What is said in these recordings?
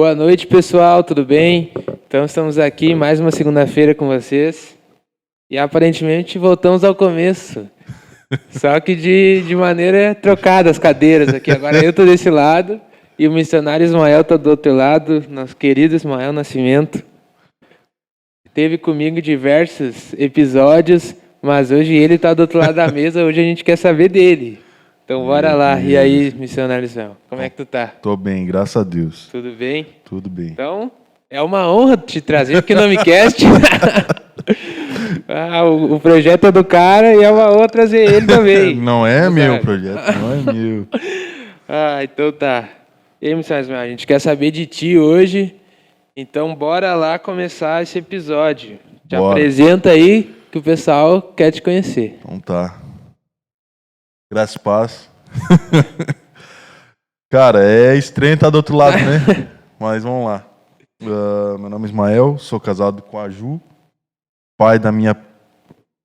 Boa noite, pessoal, tudo bem? Então estamos aqui mais uma segunda-feira com vocês e aparentemente voltamos ao começo, só que de maneira trocada as cadeiras aqui. Agora eu estou desse lado e o missionário Ismael está do outro lado, nosso querido Ismael Nascimento. Teve comigo diversos episódios, mas hoje ele está do outro lado da mesa, hoje a gente quer saber dele. Então bora lá. E aí, missionário Ismael, como é que tu tá? Tô bem, graças a Deus. Tudo bem? Tudo bem. Então, é uma honra te trazer aqui no Nomicast. O projeto é do cara e é uma honra trazer ele também. Não é meu projeto, não é meu. Então tá. E aí, missionário Ismael, a gente quer saber de ti hoje. Então, bora lá começar esse episódio. Te apresenta aí que o pessoal quer te conhecer. Então tá. Graças e paz. Cara, é estranho estar do outro lado, né? Mas vamos lá. Meu nome é Ismael, sou casado com a Ju, pai da minha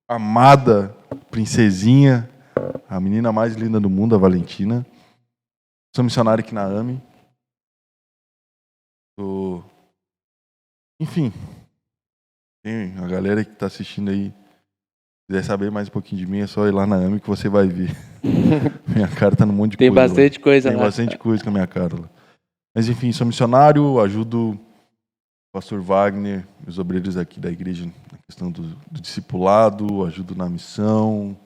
amada princesinha, a menina mais linda do mundo, a Valentina. Sou missionário aqui na AME. Enfim, tem a galera que está assistindo aí, quiser saber mais um pouquinho de mim, é só ir lá na AME que você vai ver. Minha cara tá num monte de Tem coisa. Bastante coisa Tem lá. bastante coisa com a minha cara lá. Mas enfim, sou missionário, ajudo o pastor Wagner, os obreiros aqui da igreja na questão do discipulado, ajudo na missão,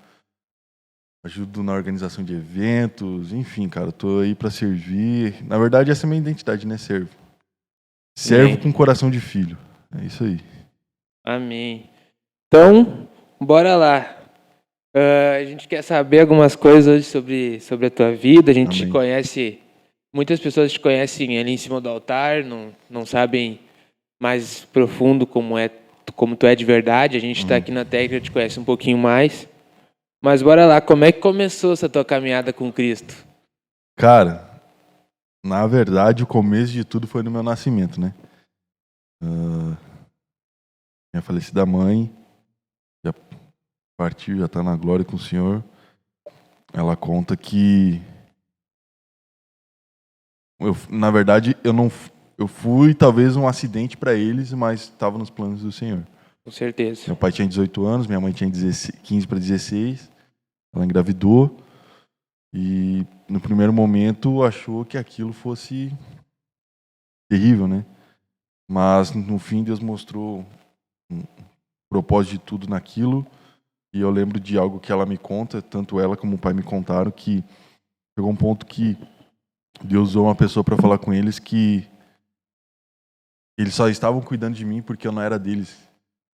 ajudo na organização de eventos, enfim, cara, tô aí para servir. Na verdade, essa é a minha identidade, né? Servo com coração de filho. É isso aí. Amém. Então, bora lá. A gente quer saber algumas coisas hoje sobre a tua vida. A gente te conhece, muitas pessoas te conhecem ali em cima do altar, não sabem mais profundo como tu é de verdade. A gente está aqui na técnica, te conhece um pouquinho mais. Mas bora lá, como é que começou essa tua caminhada com Cristo? Cara, na verdade, o começo de tudo foi no meu nascimento, né? Minha falecida mãe já partiu, já está na glória com o Senhor. Ela conta que na verdade, eu fui talvez um acidente para eles, mas estava nos planos do Senhor. Com certeza. Meu pai tinha 18 anos, minha mãe tinha 15 para 16. Ela engravidou e no primeiro momento achou que aquilo fosse terrível, né? Mas no fim Deus mostrou um propósito de tudo naquilo. E eu lembro de algo que ela me conta, tanto ela como o pai me contaram, que chegou um ponto que Deus usou uma pessoa para falar com eles que eles só estavam cuidando de mim porque eu não era deles,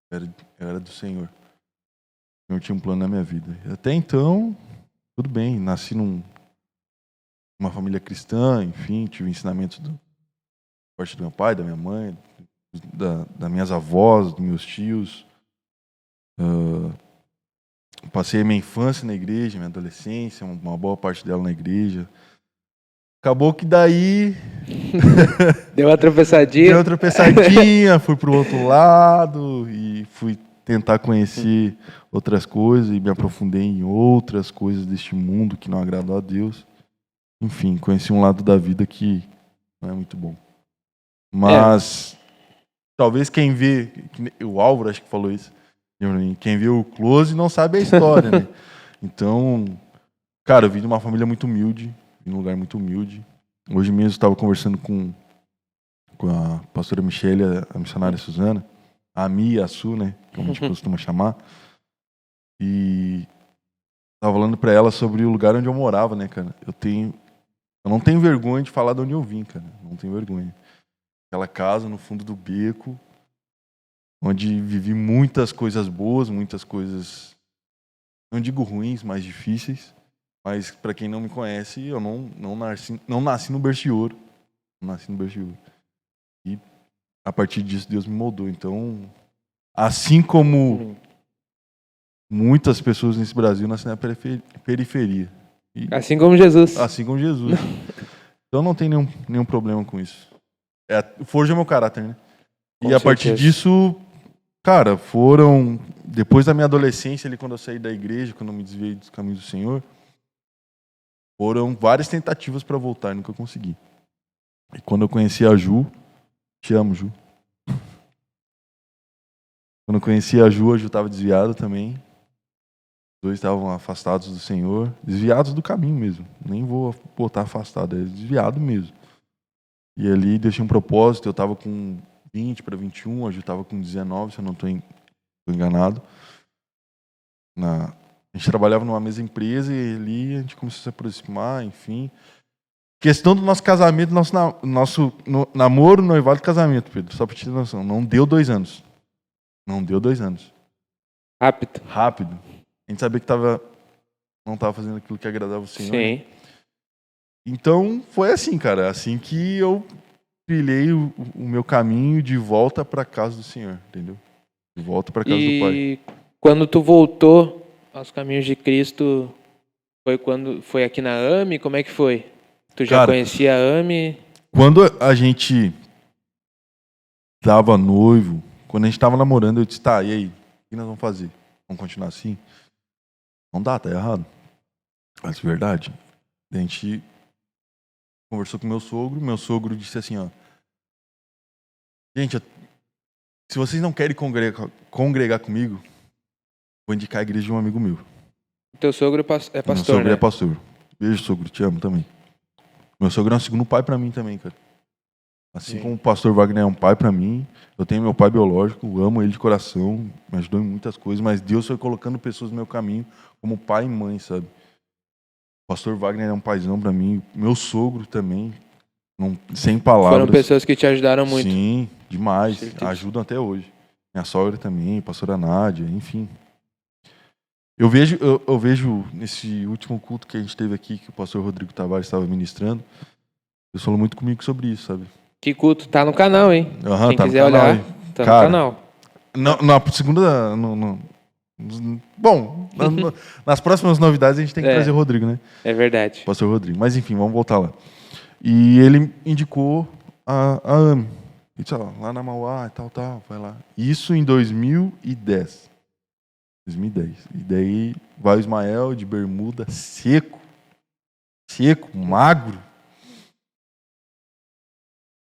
eu era do Senhor. O Senhor tinha um plano na minha vida. Até então, tudo bem, nasci numa família cristã, enfim, tive ensinamentos da parte do meu pai, da minha mãe, das minhas avós, dos meus tios. Passei a minha infância na igreja, minha adolescência, uma boa parte dela na igreja. Acabou que daí... Deu uma tropeçadinha. Deu uma tropeçadinha, fui pro outro lado e fui tentar conhecer outras coisas e me aprofundei em outras coisas deste mundo que não agradou a Deus. Enfim, conheci um lado da vida que não é muito bom. Mas talvez quem vê, o Álvaro acho que falou isso, quem vê o close não sabe a história, né? Então, cara, eu vim de uma família muito humilde, em um lugar muito humilde. Hoje mesmo eu estava conversando com a pastora Michele, a missionária Suzana, a Mi e a Su, né, como a gente costuma chamar. E estava falando para ela sobre o lugar onde eu morava, né, cara. Eu não tenho vergonha de falar de onde eu vim, cara. Não tenho vergonha. Aquela casa no fundo do beco, onde vivi muitas coisas boas, muitas coisas, não digo ruins, mas difíceis. Mas para quem não me conhece, eu não nasci no berço de ouro. Não nasci no berço de ouro. E a partir disso Deus me moldou. Então, assim como muitas pessoas nesse Brasil nascem na periferia. Assim como Jesus. Assim como Jesus. Então não tem nenhum problema com isso. Forja meu caráter, né? Com e a partir disso, cara, depois da minha adolescência, ali, quando eu saí da igreja, quando eu me desviei dos caminhos do Senhor, foram várias tentativas para voltar e nunca consegui. E quando eu conheci a Ju, Te amo, Ju. Quando eu conheci a Ju estava desviado também. Os dois estavam afastados do Senhor, desviados do caminho mesmo. Nem vou botar afastado, é desviado mesmo. E ali Deus tinha um propósito, eu estava com 20 para 21, a Ju estava com 19, se eu não estou enganado. A gente trabalhava numa mesma empresa e ali a gente começou a se aproximar, enfim. Questão do nosso casamento, nosso namoro, noivado e casamento, Pedro, só para te ter noção. Não deu 2 anos. Não deu 2 anos. Rápido. A gente sabia que não estava fazendo aquilo que agradava o Senhor. Sim. Então, foi assim, cara. Assim que eu trilhei o meu caminho de volta para a casa do Senhor, entendeu? De volta para a casa do Pai. E quando tu voltou aos caminhos de Cristo, foi aqui na AME? Como é que foi? Tu já conhecia a AME? Quando a gente tava noivo, quando a gente tava namorando, eu disse, tá, e aí? O que nós vamos fazer? Vamos continuar assim? Não dá, tá errado. Mas é verdade. A gente conversou com meu sogro disse assim, ó. Gente, se vocês não querem congregar comigo, vou indicar a igreja de um amigo meu. Teu sogro é pastor, meu sogro, né? É pastor. Beijo, sogro, te amo também. Meu sogro é um segundo pai pra mim também, cara. Assim como o pastor Wagner é um pai pra mim, eu tenho meu pai biológico, amo ele de coração, me ajudou em muitas coisas, mas Deus foi colocando pessoas no meu caminho como pai e mãe, sabe? O pastor Wagner é um paizão pra mim, meu sogro também, sem palavras. Foram pessoas que te ajudaram muito. Sim, demais, ajudam até hoje. Minha sogra também, a pastora Nádia, enfim. Eu vejo nesse último culto que a gente teve aqui, que o pastor Rodrigo Tavares estava ministrando, Deus falou muito comigo sobre isso, sabe? Que culto? Tá no canal, hein? Quem tá quiser no canal, olhar, hein? tá Cara, no canal. Na segunda... Bom, nas próximas novidades a gente tem que trazer o Rodrigo, né? É verdade. Pastor Rodrigo. Mas enfim, vamos voltar lá. E ele indicou a AME. Ele disse, ó, lá na Mauá e tal, vai lá. Isso em 2010. 2010. E daí vai o Ismael de bermuda, seco, magro.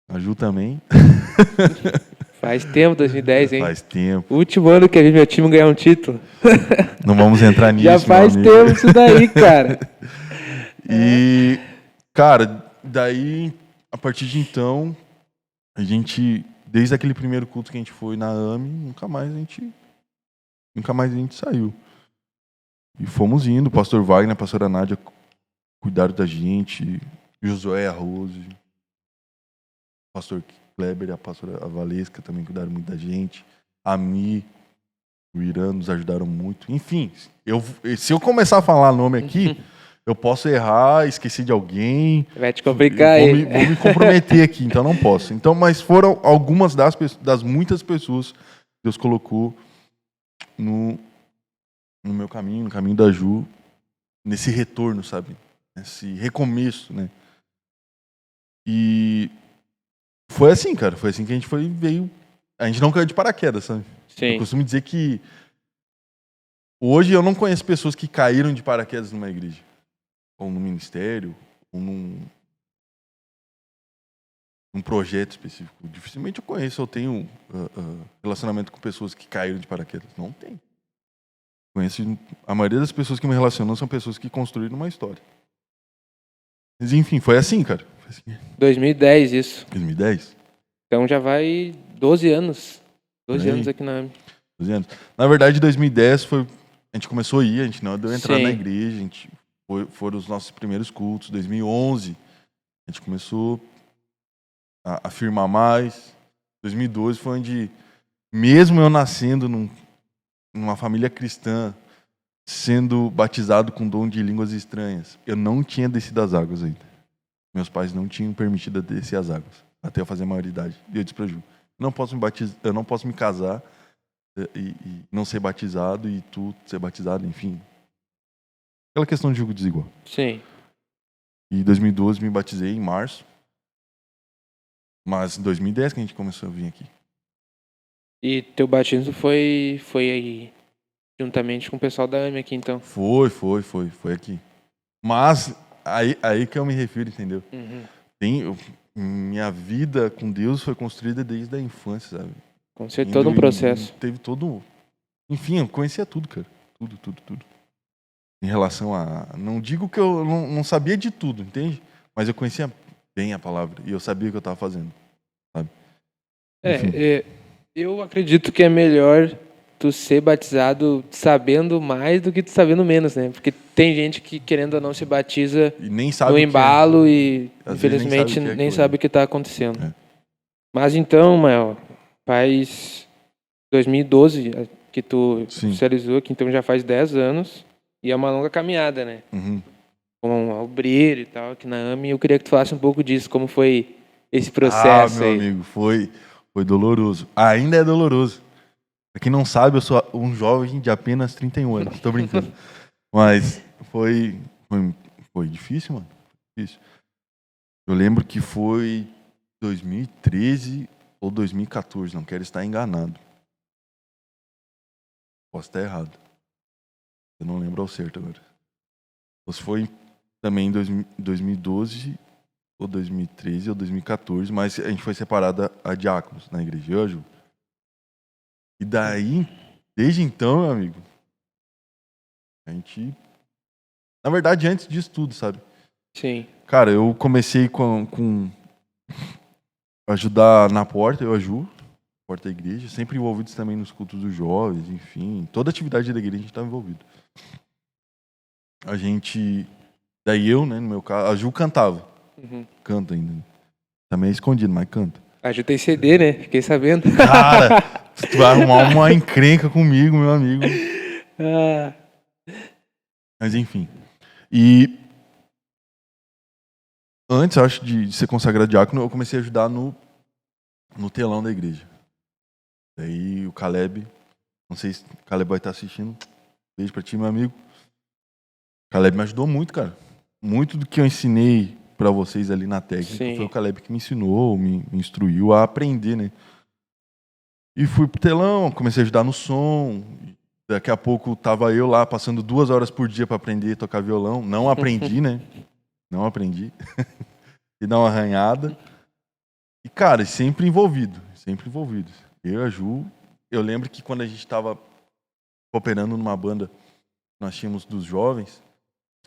A Ju também. Faz tempo, 2010, hein? Faz tempo. O último ano que eu vi meu time ganhar um título. Não vamos entrar nisso, Já faz tempo isso daí, cara. E, cara, daí, a partir de então, a gente, desde aquele primeiro culto que a gente foi na AME, nunca mais a gente saiu. E fomos indo, o pastor Wagner, a pastora Nádia cuidaram da gente, Josué Arroz, o pastor Kleber e a pastora Valesca também cuidaram muito da gente, a Mi, o Irã nos ajudaram muito. Enfim, se eu começar a falar nome aqui, eu posso errar, esquecer de alguém. Vai te complicar aí. Vou me comprometer aqui, então não posso. Então, mas foram algumas das muitas pessoas que Deus colocou no meu caminho, no caminho da Ju, nesse retorno, sabe? Nesse recomeço, né? E foi assim, cara. Foi assim que a gente veio. A gente não caiu de paraquedas, sabe? Sim. Eu costumo dizer que hoje eu não conheço pessoas que caíram de paraquedas numa igreja, ou no ministério, ou num projeto específico. Dificilmente eu conheço, eu tenho relacionamento com pessoas que caíram de paraquedas. Não tem. Conheço, a maioria das pessoas que me relacionam são pessoas que construíram uma história. Mas enfim, foi assim, cara. Foi assim. 2010 isso. 2010. Então já vai 12 anos. 12 anos aqui na AME. 12 anos. Na verdade, 2010 foi... A gente começou a ir, a gente não deu entrada na igreja, a gente foram os nossos primeiros cultos. 2011, a gente começou a firmar mais. 2012 foi onde, mesmo eu nascendo numa família cristã, sendo batizado com dom de línguas estranhas, eu não tinha descido as águas ainda. Meus pais não tinham permitido descer as águas, até eu fazer maioridade. E eu disse para Ju, eu não posso me casar e não ser batizado e tu ser batizado, enfim. Aquela questão de julgo desigual. Sim. E em 2012 me batizei em março. Mas em 2010 que a gente começou a vir aqui. E teu batismo foi aí, juntamente com o pessoal da AME aqui, então? Foi aqui. Mas aí que eu me refiro, entendeu? Uhum. minha vida com Deus foi construída desde a infância, sabe? Com certeza, todo um processo. Teve todo... Enfim, eu conhecia tudo, cara. Tudo. Em relação a... Não digo que eu não sabia de tudo, entende? Mas eu conhecia bem a palavra. E eu sabia o que eu estava fazendo, sabe? Eu acredito que é melhor tu ser batizado sabendo mais do que tu sabendo menos, né? Porque tem gente que, querendo ou não, se batiza E nem sabe no o que embalo e, Às vezes infelizmente, nem nem sabe sabe o que está acontecendo. É. Mas então, Mael, faz 2012 que tu Sim. oficializou, que então já faz 10 anos, e é uma longa caminhada, né? Uhum. Com o obreiro e tal, aqui na AME, eu queria que tu falasse um pouco disso, como foi esse processo meu aí. amigo, foi doloroso. Ainda é doloroso. Pra quem não sabe, eu sou um jovem de apenas 31 anos. Tô brincando. Mas foi difícil, mano. Difícil. Eu lembro que foi 2013 ou 2014, não quero estar enganado. Posso estar errado. Eu não lembro ao certo agora. Ou se foi também em 2012 ou 2013 ou 2014, mas a gente foi separado a diáconos na igreja, eu ajudo. E daí, desde então, meu amigo, a gente... Na verdade, antes disso tudo, sabe? Sim. Cara, eu comecei com ajudar na porta, eu ajudo, porta da igreja, sempre envolvidos também nos cultos dos jovens, enfim, toda atividade da igreja a gente estava envolvido. A gente, daí eu, né, no meu caso, a Ju cantava, canta ainda, né? Também é escondido, mas canta. A Ju tem CD, né? Fiquei sabendo. Cara, tu vai arrumar uma encrenca comigo, meu amigo. Mas enfim. E antes, eu acho, de ser consagrado diácono, eu comecei a ajudar no telão da igreja. Daí o Caleb, não sei se o Caleb vai estar assistindo. Beijo pra ti, meu amigo. O Caleb me ajudou muito, cara. Muito do que eu ensinei pra vocês ali na técnica Sim. foi o Caleb que me ensinou, me instruiu a aprender, né? E fui pro telão, comecei a ajudar no som. Daqui a pouco tava eu lá passando 2 horas por dia pra aprender a tocar violão. Não aprendi, né? Não aprendi. E dar uma arranhada. E, cara, sempre envolvido. Sempre envolvido. Eu e a Ju. Eu lembro que quando a gente tava operando numa banda, nós tínhamos dos jovens,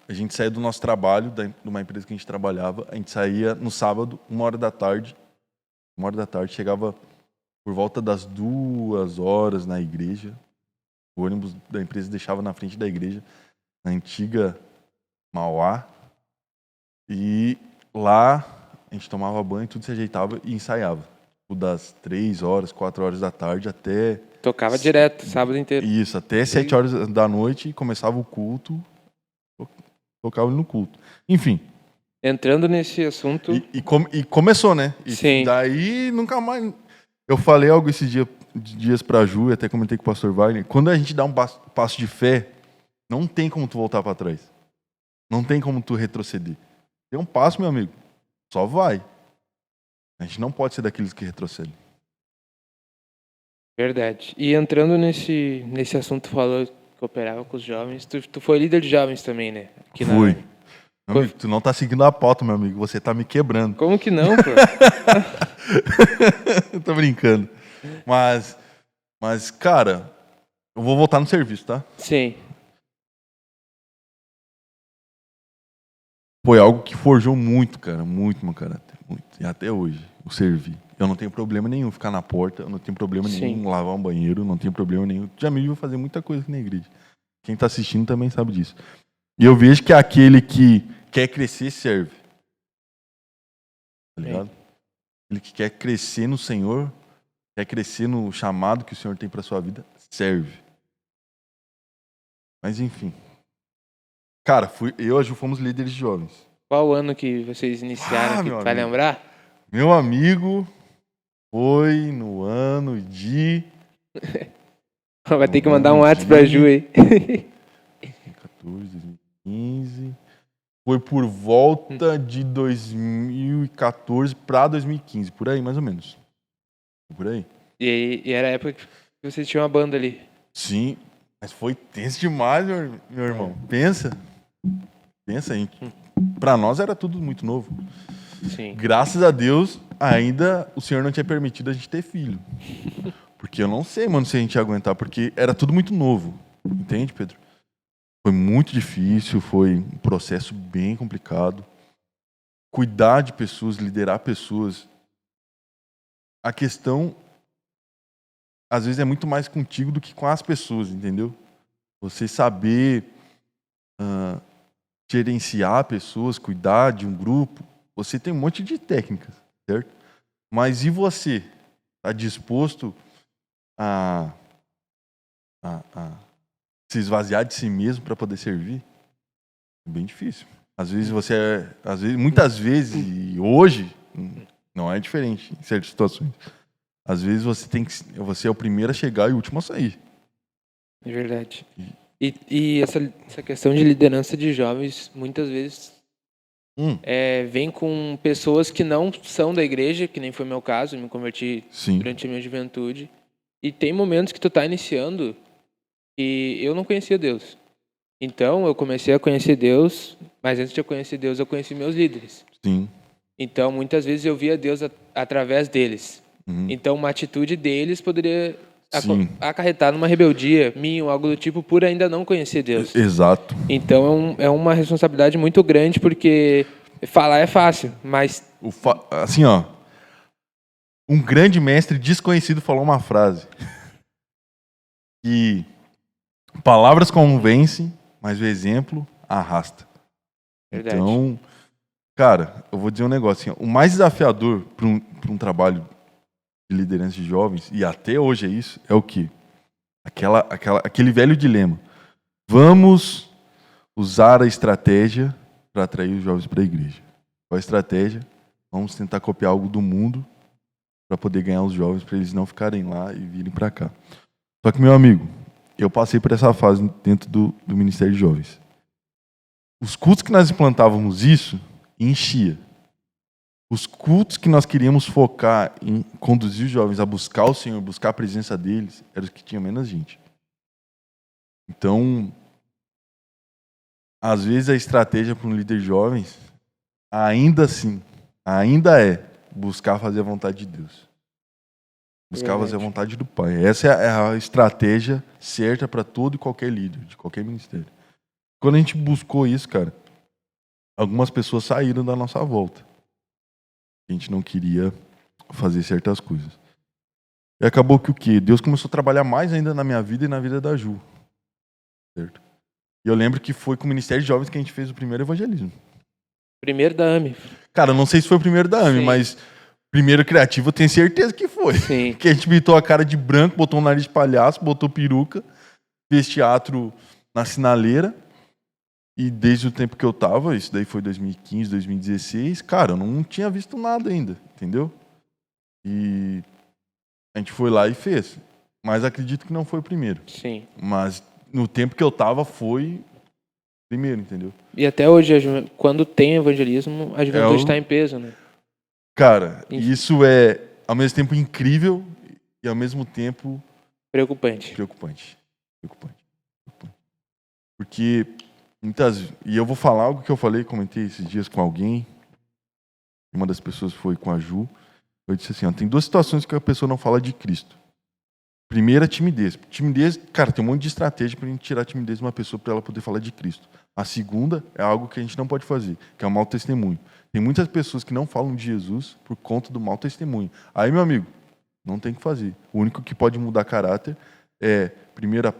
a gente saía do nosso trabalho, de uma empresa que a gente trabalhava, a gente saía no sábado, 1h da tarde. 1h da tarde, chegava por volta das 2h na igreja. O ônibus da empresa deixava na frente da igreja, na antiga Mauá. E lá a gente tomava banho, tudo se ajeitava e ensaiava. Das 3h, 4h da tarde até... Tocava direto, sábado inteiro. Isso, até 7h da noite começava o culto, tocava no culto. Enfim. Entrando nesse assunto... E começou, né? E sim. Daí nunca mais... Eu falei algo esses dias pra Ju, e até comentei com o pastor Wagner. Quando a gente dá um passo de fé, não tem como tu voltar pra trás. Não tem como tu retroceder. Tem um passo, meu amigo. Só vai. A gente não pode ser daqueles que retrocedem. Verdade. E entrando nesse assunto, tu falou que operava com os jovens. Tu foi líder de jovens também, né? Aqui Fui. Meu amigo, tu não tá seguindo a pauta, meu amigo. Você tá me quebrando. Como que não, pô? Tô brincando. Mas, cara, eu vou voltar no serviço, tá? Sim. Foi algo que forjou muito, cara. Muito meu caráter. Muito. E até hoje, o servir. Eu não tenho problema nenhum ficar na porta. Eu não tenho problema nenhum lavar um banheiro. Não tenho problema nenhum. Já me viu fazer muita coisa aqui na igreja. Quem tá assistindo também sabe disso. E eu vejo que aquele que quer crescer, serve. Tá ligado? Ele que quer crescer no Senhor, quer crescer no chamado que o Senhor tem pra sua vida, serve. Mas enfim. Cara, eu e a Ju fomos líderes de jovens. Qual ano que vocês iniciaram aqui? Vai lembrar? Meu amigo, foi no ano de... Vai ter que mandar um WhatsApp pra Ju aí. 2014, 2015... Foi por volta de 2014 para 2015, por aí, mais ou menos. Por aí. E era a época que vocês tinham uma banda ali. Sim, mas foi tenso demais, meu irmão. Pensa, gente. Pra nós era tudo muito novo. Sim. Graças a Deus, ainda o Senhor não tinha permitido a gente ter filho. Porque eu não sei, mano, se a gente ia aguentar, porque era tudo muito novo. Entende, Pedro? Foi muito difícil, foi um processo bem complicado. Cuidar de pessoas, liderar pessoas. A questão, às vezes, é muito mais contigo do que com as pessoas, entendeu? Você saber gerenciar pessoas, cuidar de um grupo. Você tem um monte de técnicas, certo? Mas e você? Está disposto a se esvaziar de si mesmo para poder servir? É bem difícil. Às vezes muitas vezes, e hoje não é diferente em certas situações. Às vezes você é o primeiro a chegar e o último a sair. É verdade. E essa questão de liderança de jovens, muitas vezes, vem com pessoas que não são da igreja, que nem foi meu caso, eu me converti durante a minha juventude. E tem momentos que tu tá iniciando e eu não conhecia Deus. Então, eu comecei a conhecer Deus, mas antes de eu conhecer Deus, eu conheci meus líderes. Sim. Então, muitas vezes eu via Deus através deles. Então, uma atitude deles poderia acarretar numa rebeldia minha ou algo do tipo por ainda não conhecer Deus. Exato. Então, é uma responsabilidade muito grande, porque falar é fácil, mas... Assim, ó, um grande mestre desconhecido falou uma frase que palavras convencem, mas o exemplo arrasta. Verdade. Então, cara, eu vou dizer um negócio assim, o mais desafiador para um trabalho de liderança de jovens, e até hoje é isso, é o quê? Aquele velho dilema. Vamos usar a estratégia para atrair os jovens para a igreja. Qual a estratégia? Vamos tentar copiar algo do mundo para poder ganhar os jovens, para eles não ficarem lá e virem para cá. Só que, meu amigo, eu passei por essa fase dentro do Ministério de Jovens. Os cultos que nós implantávamos isso, enchia. Os cultos que nós queríamos focar em conduzir os jovens a buscar o Senhor, buscar a presença deles, eram os que tinham menos gente. Então, às vezes a estratégia para um líder de jovens, ainda é buscar fazer a vontade de Deus. Buscar fazer a vontade do Pai. Essa é a estratégia certa para todo e qualquer líder, de qualquer ministério. Quando a gente buscou isso, cara, algumas pessoas saíram da nossa volta. A gente não queria fazer certas coisas. E acabou que o quê? Deus começou a trabalhar mais ainda na minha vida e na vida da Ju. Certo? E eu lembro que foi com o Ministério de Jovens que a gente fez o primeiro evangelismo. Primeiro da AME. Cara, eu não sei se foi o primeiro da AME, mas primeiro criativo eu tenho certeza que foi. Sim. Porque a gente pintou a cara de branco, botou um nariz de palhaço, botou peruca, fez teatro na sinaleira. E desde o tempo que eu tava, isso daí foi 2015, 2016, cara, eu não tinha visto nada ainda, entendeu? E a gente foi lá e fez. Mas acredito que não foi o primeiro. Sim. Mas no tempo que eu tava, foi o primeiro, entendeu? E até hoje, quando tem evangelismo, a juventude está em peso, né? Cara, isso é ao mesmo tempo incrível e ao mesmo tempo... Preocupante. Porque... E eu vou falar algo que eu comentei esses dias com alguém. Uma das pessoas foi com a Ju. Eu disse assim, ó, tem duas situações que a pessoa não fala de Cristo. Primeira, timidez. Timidez, cara, tem um monte de estratégia para a gente tirar a timidez de uma pessoa para ela poder falar de Cristo. A segunda é algo que a gente não pode fazer, que é o mau testemunho. Tem muitas pessoas que não falam de Jesus por conta do mau testemunho. Aí, meu amigo, não tem o que fazer. O único que pode mudar caráter é, primeiro,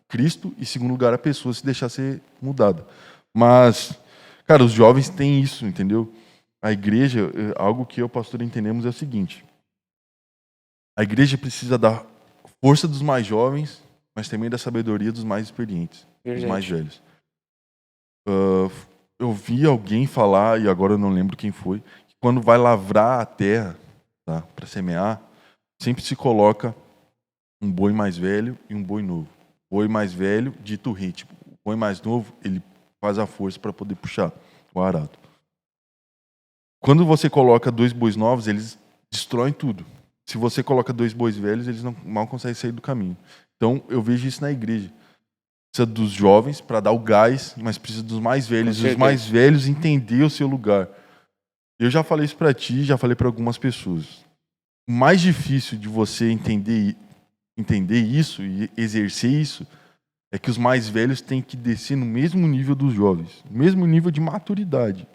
Cristo, e segundo lugar, a pessoa se deixar ser mudada. Mas, cara, os jovens têm isso, entendeu? A igreja, algo que eu, pastor, entendemos é o seguinte. A igreja precisa da força dos mais jovens, mas também da sabedoria dos mais experientes, dos mais velhos. Eu vi alguém falar, e agora eu não lembro quem foi, que quando vai lavrar a terra, tá, para semear, sempre se coloca um boi mais velho e um boi novo. Boi mais velho, dito ritmo. O boi mais novo, ele faz a força para poder puxar o arado. Quando você coloca dois bois novos, eles destroem tudo. Se você coloca dois bois velhos, eles mal conseguem sair do caminho. Então, eu vejo isso na igreja. Precisa dos jovens para dar o gás, mas precisa dos mais velhos. E os mais velhos entender o seu lugar. Eu já falei isso pra ti, já falei pra algumas pessoas. O mais difícil de você entender isso e exercer isso é que os mais velhos têm que descer no mesmo nível dos jovens, no mesmo nível de maturidade,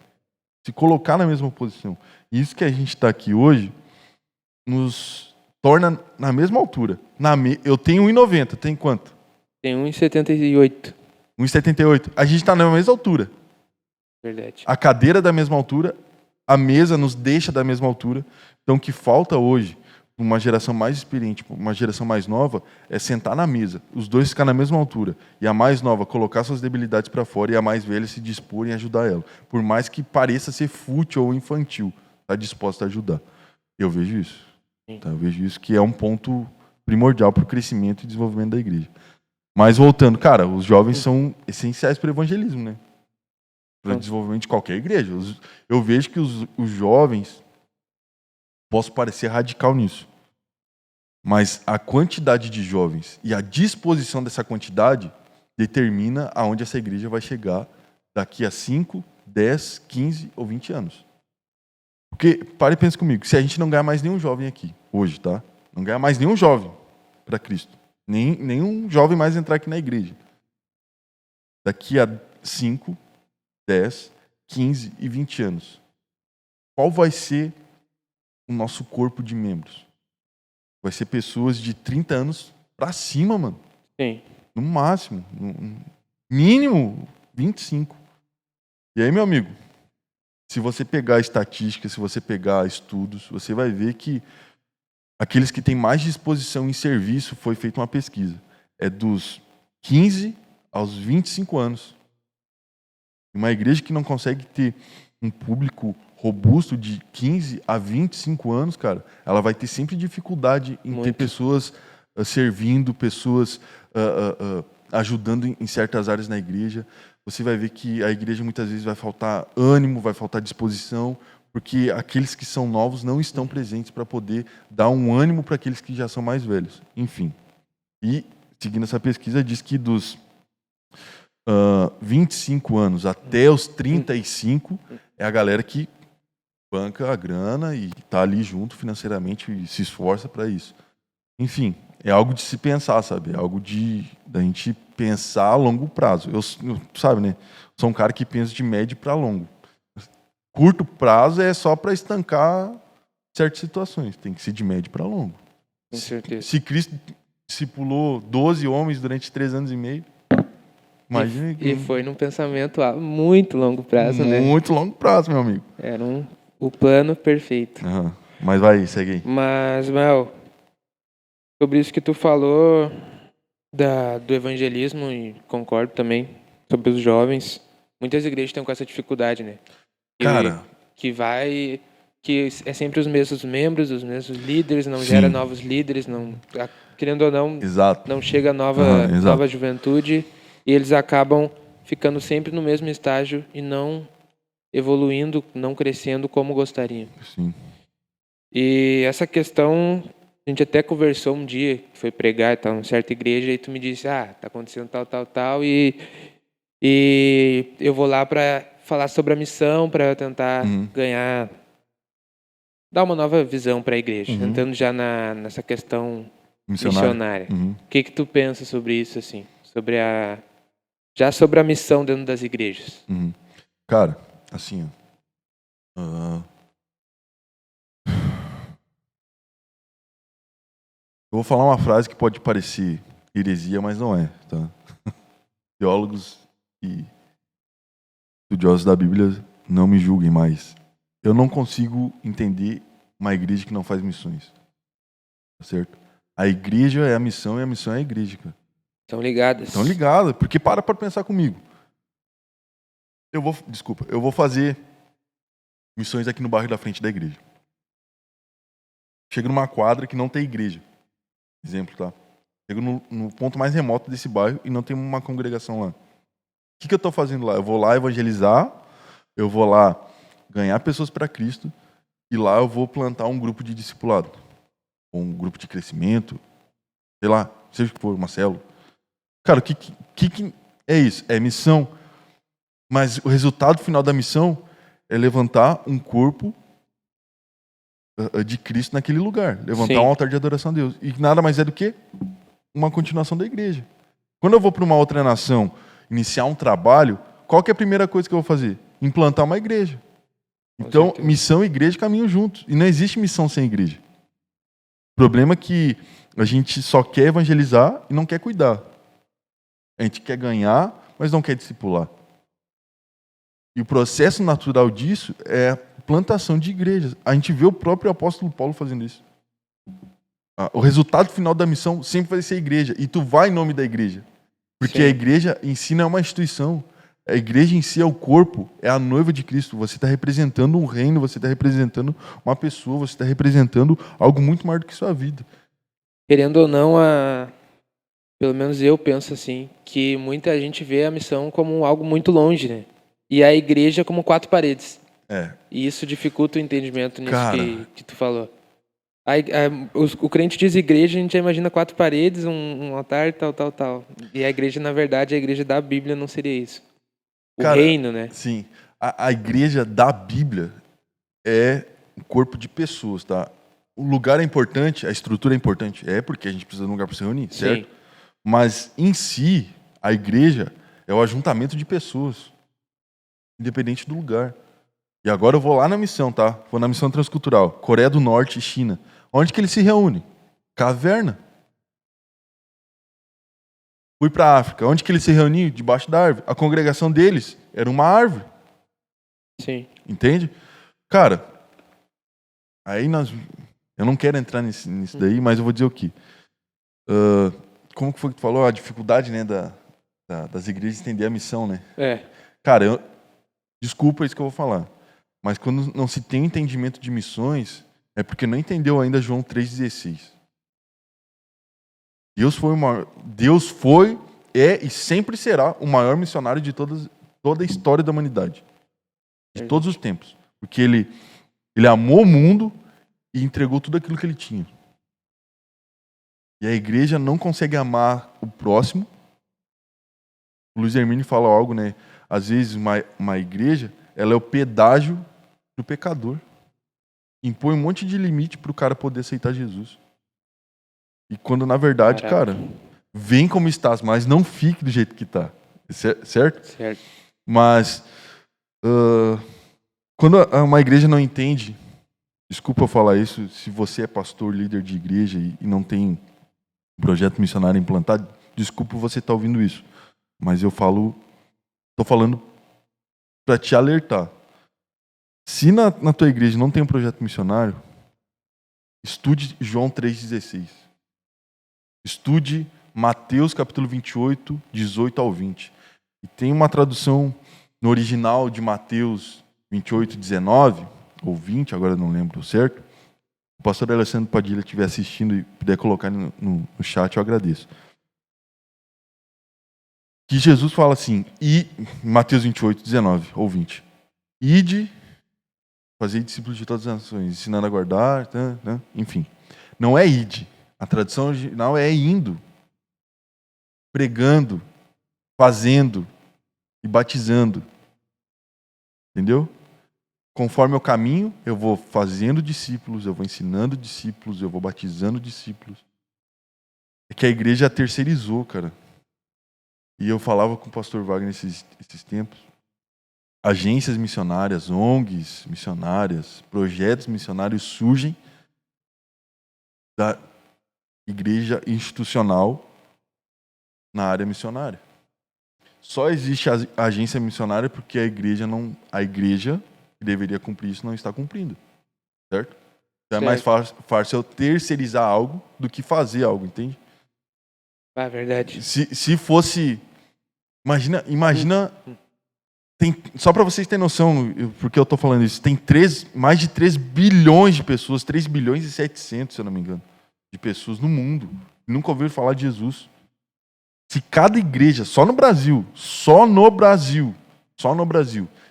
se colocar na mesma posição. E isso que a gente está aqui hoje nos torna na mesma altura. Eu tenho 1,90, tem quanto? Tem 1,78. 1,78. A gente está na mesma altura. Verdade. A cadeira da mesma altura, a mesa nos deixa da mesma altura. Então, o que falta hoje, uma geração mais experiente, uma geração mais nova, é sentar na mesa, os dois ficar na mesma altura. E a mais nova colocar suas debilidades para fora e a mais velha se dispor em ajudar ela. Por mais que pareça ser fútil ou infantil, está disposta a ajudar. Eu vejo isso. Tá? Eu vejo isso que é um ponto primordial para o crescimento e desenvolvimento da igreja. Mas voltando, cara, os jovens são essenciais para o evangelismo, né? Para o desenvolvimento de qualquer igreja. Eu vejo que os jovens, posso parecer radical nisso, mas a quantidade de jovens e a disposição dessa quantidade determina aonde essa igreja vai chegar daqui a 5, 10, 15 ou 20 anos. Porque, pare e pense comigo, se a gente não ganhar mais nenhum jovem aqui, hoje, tá? Não ganhar mais nenhum jovem para Cristo, nenhum jovem mais entrar aqui na igreja, daqui a 5, 10, 15 e 20 anos, qual vai ser o nosso corpo de membros? Vai ser pessoas de 30 anos pra cima, mano. Sim. No máximo. No mínimo 25. E aí, meu amigo, se você pegar estatística, se você pegar estudos, você vai ver que aqueles que têm mais disposição em serviço, foi feita uma pesquisa, é dos 15 aos 25 anos. Uma igreja que não consegue ter um público robusto de 15 a 25 anos, cara, ela vai ter sempre dificuldade em ter pessoas servindo, pessoas ajudando em certas áreas na igreja. Você vai ver que a igreja muitas vezes vai faltar ânimo, vai faltar disposição, porque aqueles que são novos não estão presentes para poder dar um ânimo para aqueles que já são mais velhos. Enfim. E, seguindo essa pesquisa, diz que dos 25 anos até os 35 é a galera que banca a grana e está ali junto financeiramente e se esforça para isso. Enfim, é algo de se pensar, sabe? É algo da gente pensar a longo prazo. Eu sabe, né? Sou um cara que pensa de médio para longo. Curto prazo é só para estancar certas situações. Tem que ser de médio para longo. Com certeza. Se Cristo discipulou 12 homens durante 3 anos e meio, imagina e foi num pensamento a muito longo prazo, né? Muito longo prazo, meu amigo. Era o plano perfeito. Uhum. Mas vai, segue aí. Mas, Mel, sobre isso que tu falou do evangelismo, e concordo também, sobre os jovens, muitas igrejas estão com essa dificuldade, né? Cara... Que é sempre os mesmos membros, os mesmos líderes, não gera novos líderes, não, querendo ou não, Exato. não chega nova juventude, e eles acabam ficando sempre no mesmo estágio e não evoluindo, não crescendo como gostariam. Sim. E essa questão, a gente até conversou um dia, que foi pregar e tal, em certa igreja, e tu me disse, tá acontecendo tal, e eu vou lá para falar sobre a missão, para tentar ganhar, dar uma nova visão para a igreja, entrando já nessa questão missionária. O que tu pensa sobre isso, assim? Sobre a missão dentro das igrejas? Cara, assim, eu vou falar uma frase que pode parecer heresia, mas não é, tá? Teólogos e estudiosos da Bíblia não me julguem mais. Eu não consigo entender uma igreja que não faz missões. Tá certo? A igreja é a missão e a missão é a igreja, cara. Estão ligadas. Estão ligadas, porque para pensar comigo. Eu vou fazer missões aqui no bairro da frente da igreja. Chego numa quadra que não tem igreja. Exemplo, tá? Chego no ponto mais remoto desse bairro e não tem uma congregação lá. O que eu estou fazendo lá? Eu vou lá evangelizar, eu vou lá ganhar pessoas para Cristo e lá eu vou plantar um grupo de discipulado. Ou um grupo de crescimento, sei lá, seja o que for, uma célula. Cara, o que é isso? É missão. Mas o resultado final da missão é levantar um corpo de Cristo naquele lugar. Levantar Sim. um altar de adoração a Deus. E nada mais é do que uma continuação da igreja. Quando eu vou para uma outra nação iniciar um trabalho, qual que é a primeira coisa que eu vou fazer? Implantar uma igreja. Com Então, certeza. missão e igreja caminham juntos. E não existe missão sem igreja. O problema é que a gente só quer evangelizar e não quer cuidar. A gente quer ganhar, mas não quer discipular. E o processo natural disso é a plantação de igrejas. A gente vê o próprio apóstolo Paulo fazendo isso. O resultado final da missão sempre vai ser a igreja. E tu vai em nome da igreja. Porque Sim. a igreja em si não é uma instituição. A igreja em si é o corpo, é a noiva de Cristo. Você está representando um reino, você está representando uma pessoa, você está representando algo muito maior do que sua vida. Querendo ou não, pelo menos eu penso assim, que muita gente vê a missão como algo muito longe, né? E a igreja como 4 paredes. É. E isso dificulta o entendimento nisso Cara. que tu falou. O crente diz igreja, a gente já imagina 4 paredes, um altar, tal. E a igreja, na verdade, a igreja da Bíblia não seria isso. O Cara, reino, né? Sim. A igreja da Bíblia é um corpo de pessoas, tá? O lugar é importante, a estrutura é importante. É porque a gente precisa de um lugar para se reunir, certo? Sim. Mas, em si, a igreja é o ajuntamento de pessoas. Independente do lugar. E agora eu vou lá na missão, tá? Vou na missão transcultural. Coreia do Norte e China. Onde que eles se reúnem? Caverna. Fui para a África. Onde que eles se reuniam? Debaixo da árvore. A congregação deles era uma árvore. Sim. Entende? Cara, aí nós... Eu não quero entrar nisso daí, mas eu vou dizer o quê? Como que foi que tu falou? A dificuldade, né, das igrejas entender a missão, né? É. Cara, desculpa isso que eu vou falar. Mas quando não se tem entendimento de missões, é porque não entendeu ainda João 3,16. Deus foi, é e sempre será o maior missionário de toda a história da humanidade. De todos os tempos. Porque ele amou o mundo e entregou tudo aquilo que ele tinha. E a igreja não consegue amar o próximo. O Luiz Hermínio fala algo, né? Às vezes uma igreja, ela é o pedágio do pecador. Impõe um monte de limite para o cara poder aceitar Jesus. E quando, na verdade, Caraca. cara, vem como estás, mas não fique do jeito que está. Certo? Certo. Mas, quando uma igreja não entende, desculpa eu falar isso, se você é pastor, líder de igreja e não tem um projeto missionário implantado, desculpa você estar ouvindo isso. Mas estou falando para te alertar. Se na tua igreja não tem um projeto missionário, estude João 3,16. Estude Mateus capítulo 28, 18 ao 20. E tem uma tradução no original de Mateus 28, 19, ou 20, agora eu não lembro certo. O pastor Alessandro Padilha estiver assistindo e puder colocar no chat, eu agradeço. Que Jesus fala assim, Mateus 28, 19 ou 20. Ide, fazei discípulos de todas as nações, ensinando a guardar, enfim. Não é ide. A tradução original é indo, pregando, fazendo e batizando. Entendeu? Conforme o caminho, eu vou fazendo discípulos, eu vou ensinando discípulos, eu vou batizando discípulos. É que a igreja terceirizou, cara. E eu falava com o pastor Wagner esses tempos. Agências missionárias, ONGs missionárias, projetos missionários surgem da igreja institucional na área missionária. Só existe a agência missionária porque a igreja que deveria cumprir isso não está cumprindo. Certo? Então é mais fácil eu terceirizar algo do que fazer algo, entende? Ah, verdade. Se fosse... Imagina só para vocês terem noção, porque eu estou falando isso, tem mais de 3 bilhões de pessoas, 3 bilhões e 700, se eu não me engano, de pessoas no mundo que nunca ouviram falar de Jesus. Se cada igreja, só no Brasil,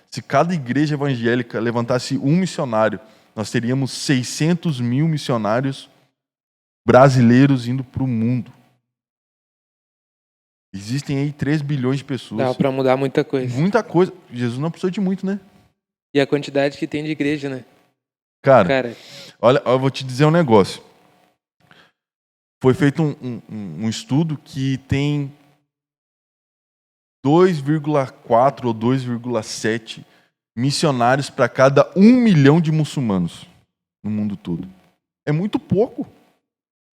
se cada igreja evangélica levantasse um missionário, nós teríamos 600 mil missionários brasileiros indo para o mundo. Existem aí 3 bilhões de pessoas. Dá para mudar muita coisa. Muita coisa. Jesus não precisou de muito, né? E a quantidade que tem de igreja, né? Cara, Cara, olha, eu vou te dizer um negócio. Foi feito um estudo que tem 2,4 ou 2,7 missionários para cada 1 milhão de muçulmanos no mundo todo. É muito pouco.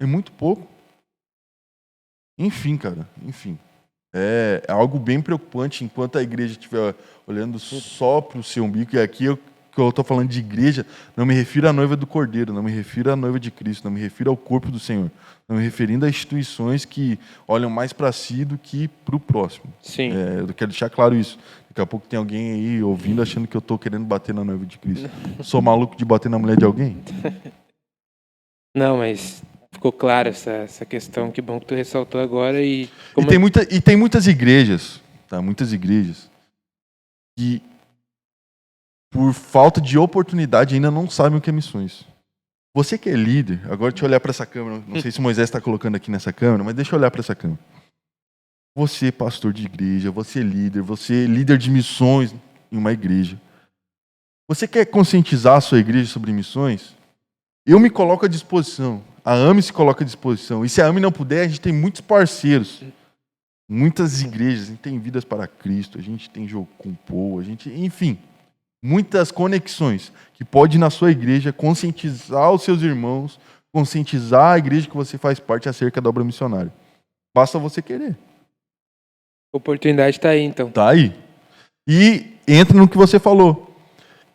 É muito pouco. Enfim, cara, enfim. É algo bem preocupante enquanto a igreja estiver olhando só para o seu umbigo. E aqui que eu estou falando de igreja, não me refiro à noiva do Cordeiro, não me refiro à noiva de Cristo, não me refiro ao corpo do Senhor. Não me referindo a instituições que olham mais para si do que para o próximo. sim. Eu quero deixar claro isso. Daqui a pouco tem alguém aí ouvindo achando que eu estou querendo bater na noiva de Cristo. Sou maluco de bater na mulher de alguém? Não, mas ficou claro essa questão. Que bom que tu ressaltou agora. E tem muitas igrejas, tá? Muitas igrejas que, por falta de oportunidade, ainda não sabem o que é missões. Você que é líder, agora deixa eu olhar para essa câmera. Não sei se Moisés está colocando aqui nessa câmera, mas deixa eu olhar para essa câmera. Você, pastor de igreja, você líder de missões em uma igreja. Você quer conscientizar a sua igreja sobre missões? Eu me coloco à disposição. A AME se coloca à disposição. E se a AME não puder, a gente tem muitos parceiros. Muitas igrejas, a gente tem Vidas para Cristo, a gente tem Jogo com Pô, enfim, muitas conexões que pode na sua igreja conscientizar os seus irmãos, conscientizar a igreja que você faz parte acerca da obra missionária. Basta você querer. A oportunidade está aí, então. Tá aí. E entra no que você falou.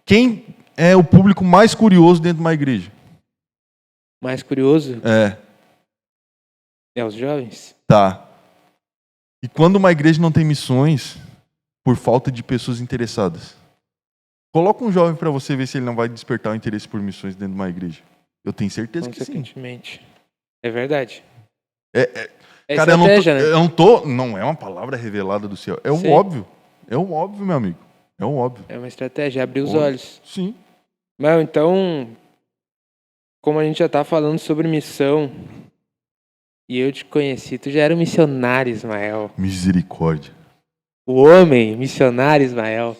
Quem é o público mais curioso dentro de uma igreja? Mais curioso É os jovens. Tá. E quando uma igreja não tem missões, por falta de pessoas interessadas, coloca um jovem para você ver se ele não vai despertar o interesse por missões dentro de uma igreja. Eu tenho certeza que sim. Consequentemente. É verdade. Cara, estratégia, eu não tô. Não é uma palavra revelada do céu. É um óbvio. É um óbvio, meu amigo. É um óbvio. É uma estratégia, abrir os olhos. Sim. Mas então, como a gente já tá falando sobre missão, e eu te conheci, tu já era um missionário, Ismael. Misericórdia. O homem missionário, Ismael.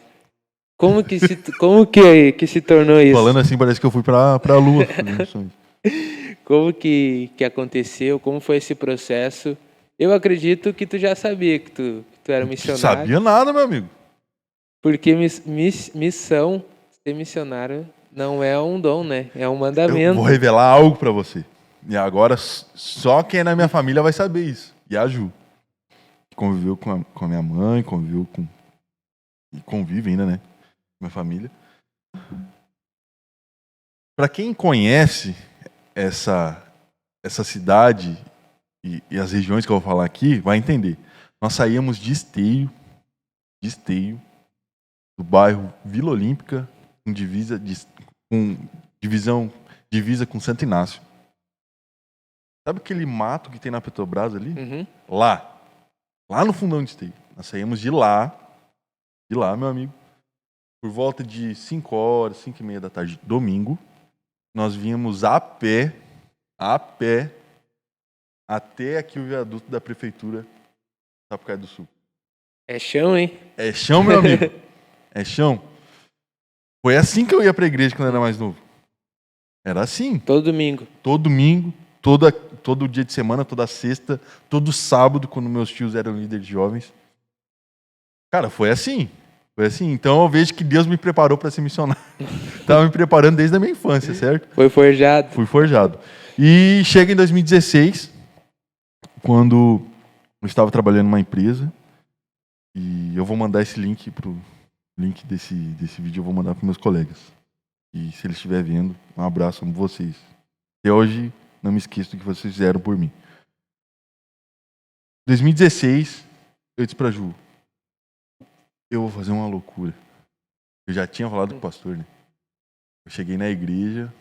Como que se tornou isso? Falando assim, parece que eu fui pra lua. Como que aconteceu? Como foi esse processo? Eu acredito que tu já sabia que tu era missionário. Não sabia nada, meu amigo. Porque missão, ser missionário, não é um dom, né? É um mandamento. Eu vou revelar algo pra você. E agora, só quem é na minha família vai saber isso. E a Ju. Conviveu com a minha mãe, conviveu com... E convive ainda, né? Minha família. Pra quem conhece essa cidade e as regiões que eu vou falar aqui, vai entender. Nós saíamos de Esteio, do bairro Vila Olímpica, com divisa com Santo Inácio. Sabe aquele mato que tem na Petrobras ali? Uhum. Lá no fundão de Esteio. Nós saímos de lá, meu amigo, por volta de 5 horas, 5 e meia da tarde, domingo. Nós vínhamos a pé, até aqui o viaduto da prefeitura de Sapucaí do Sul. É chão, hein? É chão, meu amigo. É chão. Foi assim que eu ia pra igreja quando eu era mais novo. Era assim. Todo domingo. Todo domingo, todo dia de semana, toda sexta, todo sábado, quando meus tios eram líderes de jovens. Cara, foi assim. Então eu vejo que Deus me preparou para ser missionário. Estava me preparando desde a minha infância, certo? Foi forjado. Fui forjado. E chega em 2016, quando eu estava trabalhando numa empresa, e eu vou mandar esse link desse vídeo, eu vou mandar para meus colegas. E se eles estiverem vendo, um abraço, amo vocês. E hoje não me esqueço do que vocês fizeram por mim. Em 2016, eu disse para Ju, eu vou fazer uma loucura. Eu já tinha falado com o pastor, né? Eu cheguei na igreja,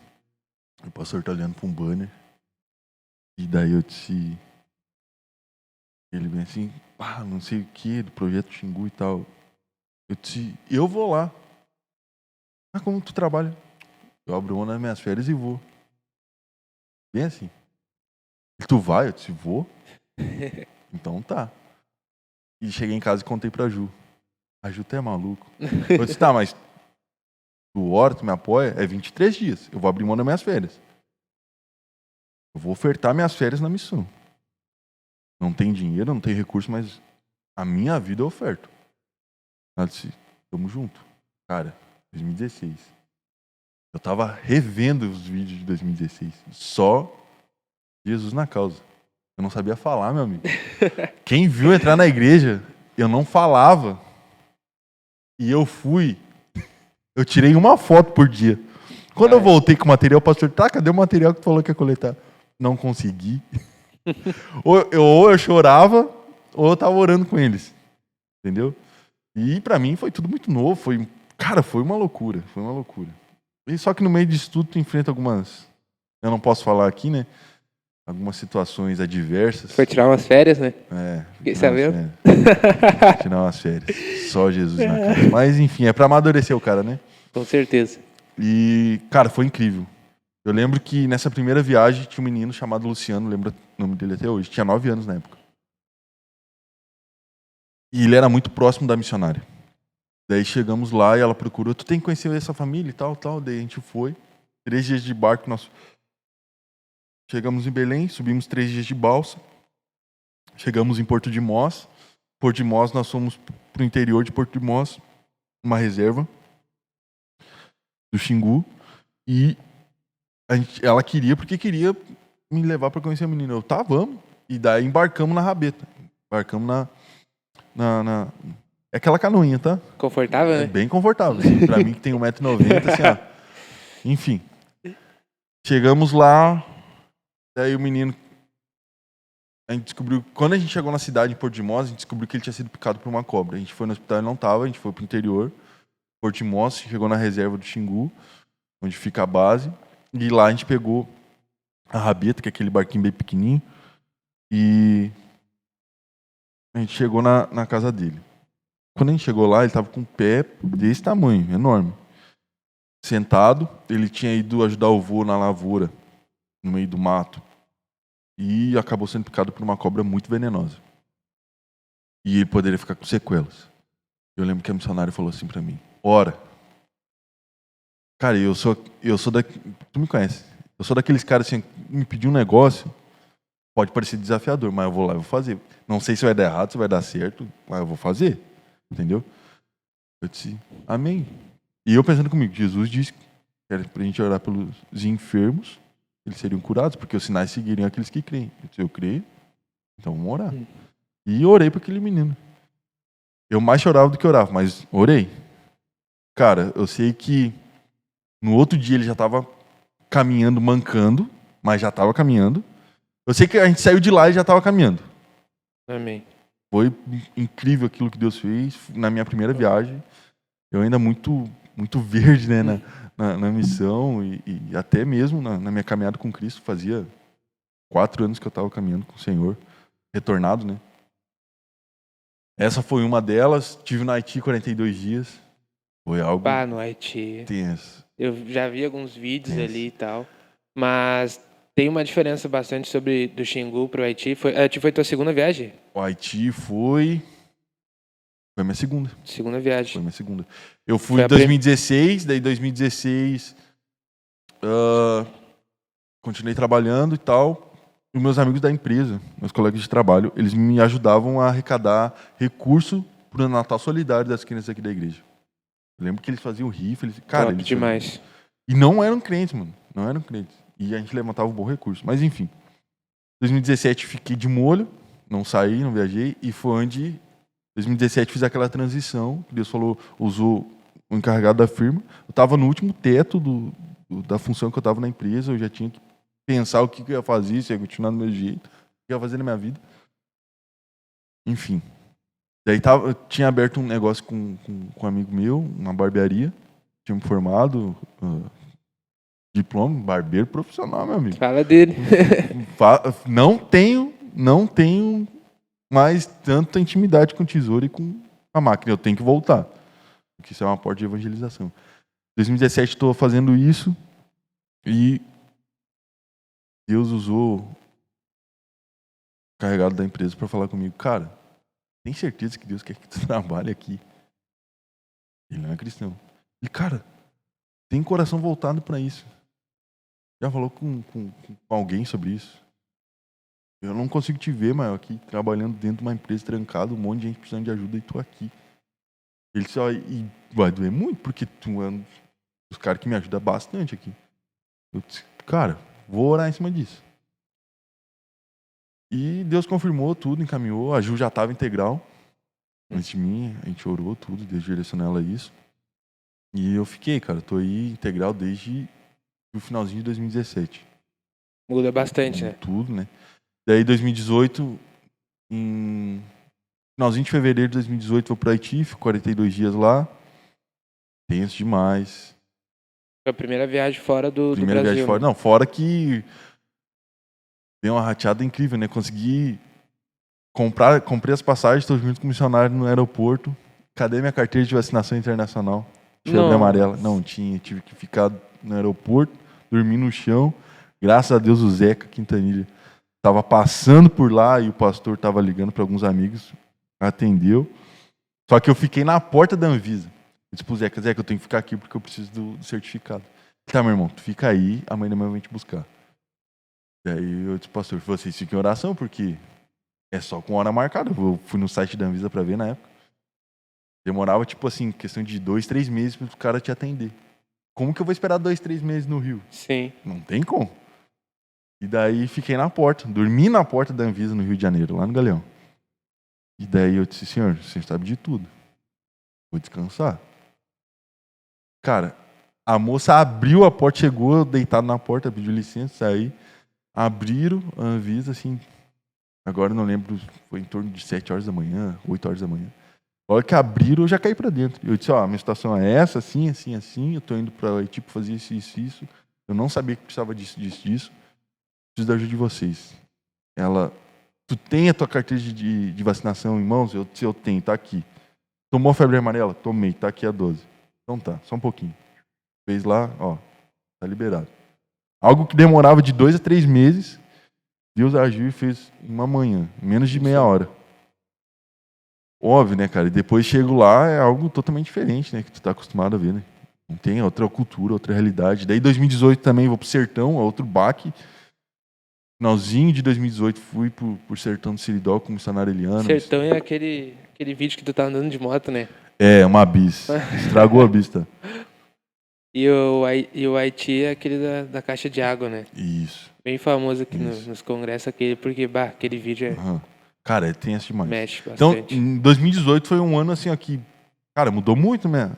o pastor tá olhando para um banner, e daí eu disse... Ele vem assim, não sei o que, do projeto Xingu e tal. Eu disse, eu vou lá. Como tu trabalha? Eu abro uma nas minhas férias e vou. Bem assim. E tu vai? Eu disse, vou. Então tá. E cheguei em casa e contei pra Ju. A Ju, tu é maluco? Eu disse, tá, mas tu ora, tu me apoia, é 23 dias. Eu vou abrir mão das minhas férias. Eu vou ofertar minhas férias na missão. Não tem dinheiro, não tem recurso, mas a minha vida eu oferto. Ela disse, tamo junto. Cara, 2016. Eu tava revendo os vídeos de 2016. Só Jesus na causa. Eu não sabia falar, meu amigo. Quem viu entrar na igreja, eu não falava. E eu fui. Eu tirei uma foto por dia. Quando eu voltei com o material, o pastor, tá, cadê o material que tu falou que ia coletar? Não consegui. ou eu chorava, ou eu tava orando com eles. Entendeu? E pra mim foi tudo muito novo. Cara, foi uma loucura. Foi uma loucura. E só que no meio disso tudo, tu enfrenta algumas... Eu não posso falar aqui, né? Algumas situações adversas. Foi tirar umas férias, né? Fiquei sabendo. Tirar umas férias. Só Jesus na casa. Mas enfim, é pra amadurecer o cara, né? Com certeza. E, cara, foi incrível. Eu lembro que nessa primeira viagem tinha um menino chamado Luciano, lembro o nome dele até hoje. Tinha 9 anos na época. E ele era muito próximo da missionária. Daí chegamos lá e ela procurou, tu tem que conhecer essa família e tal. Daí a gente foi. 3 dias de barco, nós chegamos em Belém, subimos 3 dias de balsa. Chegamos em Porto de Mós. Porto de Mós, nós fomos pro interior de Porto de Mós, uma reserva do Xingu. E ela queria, porque queria me levar para conhecer a menina. Eu, tá, vamos. E daí embarcamos na rabeta. Embarcamos na... É aquela canoinha, tá? Confortável, né? É bem confortável. Assim, pra mim que tem 1,90 m, assim, ó. Enfim. Chegamos lá, daí o menino... A gente descobriu... Quando a gente chegou na cidade, em Porto de Mós, a gente descobriu que ele tinha sido picado por uma cobra. A gente foi no hospital e não tava, a gente foi pro interior. Porto de Mós, chegou na reserva do Xingu, onde fica a base. E lá a gente pegou a rabeta, que é aquele barquinho bem pequenininho. E a gente chegou na casa dele. Quando a gente chegou lá, ele estava com um pé desse tamanho, enorme. Sentado, ele tinha ido ajudar o avô na lavoura, no meio do mato. E acabou sendo picado por uma cobra muito venenosa. E ele poderia ficar com sequelas. Eu lembro que a missionária falou assim pra mim, ora. Cara, eu sou tu me conhece. Eu sou daqueles caras assim, me pedir um negócio, pode parecer desafiador, mas eu vou lá e vou fazer. Não sei se vai dar errado, se vai dar certo, mas eu vou fazer. Entendeu? Eu disse, amém. E eu pensando comigo, Jesus disse que era pra gente orar pelos enfermos, eles seriam curados, porque os sinais seguiriam aqueles que creem. Eu disse, eu creio, então vamos orar. E orei para aquele menino. Eu mais chorava do que orava, mas orei. Cara, eu sei que no outro dia ele já estava caminhando, mancando, mas já estava caminhando. Eu sei que a gente saiu de lá e já estava caminhando. Amém. Foi incrível aquilo que Deus fez na minha primeira viagem. Eu ainda muito verde, né, na missão e até mesmo na minha caminhada com Cristo. Fazia 4 anos que eu estava caminhando com o Senhor, retornado, né. Essa foi uma delas. Tive no Haiti 42 dias. Foi algo No Haiti. tenso. Eu já vi alguns vídeos ali e tal. Mas tem uma diferença bastante do Xingu pro Haiti. Haiti foi tua segunda viagem? O Haiti foi a minha segunda. Segunda viagem. Foi a minha segunda. Eu fui em 2016, daí 2016 continuei trabalhando e tal. E meus amigos da empresa, meus colegas de trabalho, eles me ajudavam a arrecadar recurso para o Natal Solidário das crianças aqui da igreja. Eu lembro que eles faziam rifa, cara, eles demais. Faziam... E não eram crentes, mano. Não eram crentes. E a gente levantava um bom recurso. Mas enfim. Em 2017 fiquei de molho, não saí, não viajei. E foi onde, em 2017, fiz aquela transição. Deus falou, usou o encarregado da firma. Eu estava no último teto da função que eu estava na empresa. Eu já tinha que pensar o que eu ia fazer, se ia continuar do meu jeito, o que eu ia fazer na minha vida. Enfim. Daí eu tinha aberto um negócio com um amigo meu, uma barbearia. Tinha me formado, diploma, barbeiro profissional, meu amigo. Fala dele. Não tenho mais tanta intimidade com o tesouro e com a máquina. Eu tenho que voltar. Porque isso é uma porta de evangelização. Em 2017 estou fazendo isso e Deus usou o carregado da empresa para falar comigo. Cara, tem certeza que Deus quer que tu trabalhe aqui? Ele não é cristão. E, cara, tem coração voltado para isso. Já falou com alguém sobre isso? Eu não consigo te ver, mas aqui trabalhando dentro de uma empresa trancada, um monte de gente precisando de ajuda e tu aqui. Ele só e vai doer muito, porque tu é um dos caras que me ajuda bastante aqui. Eu disse, cara, vou orar em cima disso. E Deus confirmou tudo, encaminhou. A Ju já estava integral antes de mim, a gente orou tudo, Deus direcionou ela a isso. E eu fiquei, cara, tô aí integral desde o finalzinho de 2017. Muda bastante, né? Tudo, né? Daí 2018, em finalzinho de fevereiro de 2018, vou pro Haiti, fico 42 dias lá. Tenso demais. Foi a primeira viagem fora do Primeira Brasil, viagem fora. né? Não, fora que deu uma rateada incrível, né? Consegui comprei as passagens, estou junto com o missionário no aeroporto. Cadê minha carteira de vacinação internacional? Febre amarela. Não tinha, tive que ficar no aeroporto, dormir no chão. Graças a Deus o Zeca Quintanilha estava passando por lá e o pastor estava ligando para alguns amigos, atendeu. Só que eu fiquei na porta da Anvisa. Eu disse pro Zeca, eu tenho que ficar aqui porque eu preciso do certificado. Tá, meu irmão, tu fica aí, a mãe da minha vem te buscar. Daí eu disse, pastor, vocês fiquem em oração, porque é só com hora marcada. Eu fui no site da Anvisa pra ver na época. Demorava, tipo assim, questão de 2, 3 meses pro cara te atender. Como que eu vou esperar 2, 3 meses no Rio? Sim. Não tem como. E daí fiquei na porta, dormi na porta da Anvisa no Rio de Janeiro, lá no Galeão. E daí eu disse, senhor, você sabe de tudo. Vou descansar. Cara, a moça abriu a porta, chegou deitado na porta, pediu licença, saí. Abriram a Anvisa, assim, agora eu não lembro, foi em torno de 7 horas da manhã, 8 horas da manhã. A hora que abriram, eu já caí pra dentro. Eu disse, ó, a minha situação é essa, assim, assim, assim, eu tô indo pra Haiti pra fazer isso, isso, isso. Eu não sabia que precisava disso, disso, disso. Preciso da ajuda de vocês. Ela, tu tem a tua carteira de vacinação em mãos? Eu tenho, tá aqui. Tomou a febre amarela? Tomei, tá aqui a 12. Então tá, só um pouquinho. Fez lá, ó, tá liberado. Algo que demorava de 2 a 3 meses, Deus agiu e fez em uma manhã, em menos de meia hora. Óbvio, né, cara? E depois chego lá, é algo totalmente diferente, né? Que tu tá acostumado a ver, né? Não tem outra cultura, outra realidade. Daí 2018 também vou pro Sertão, outro baque. Finalzinho de 2018 fui pro Sertão do Seridó com o missionário Eliano. Sertão é aquele vídeo que tu tá andando de moto, né? É, uma bis. Estragou a vista. E o Haiti é aquele da caixa de água, né? Isso. Bem famoso aqui nos congressos, porque aquele vídeo é... Uhum. Cara, é tenso demais. Mexe Então, bastante. em 2018 foi um ano assim, ó, que, cara, mudou muito minha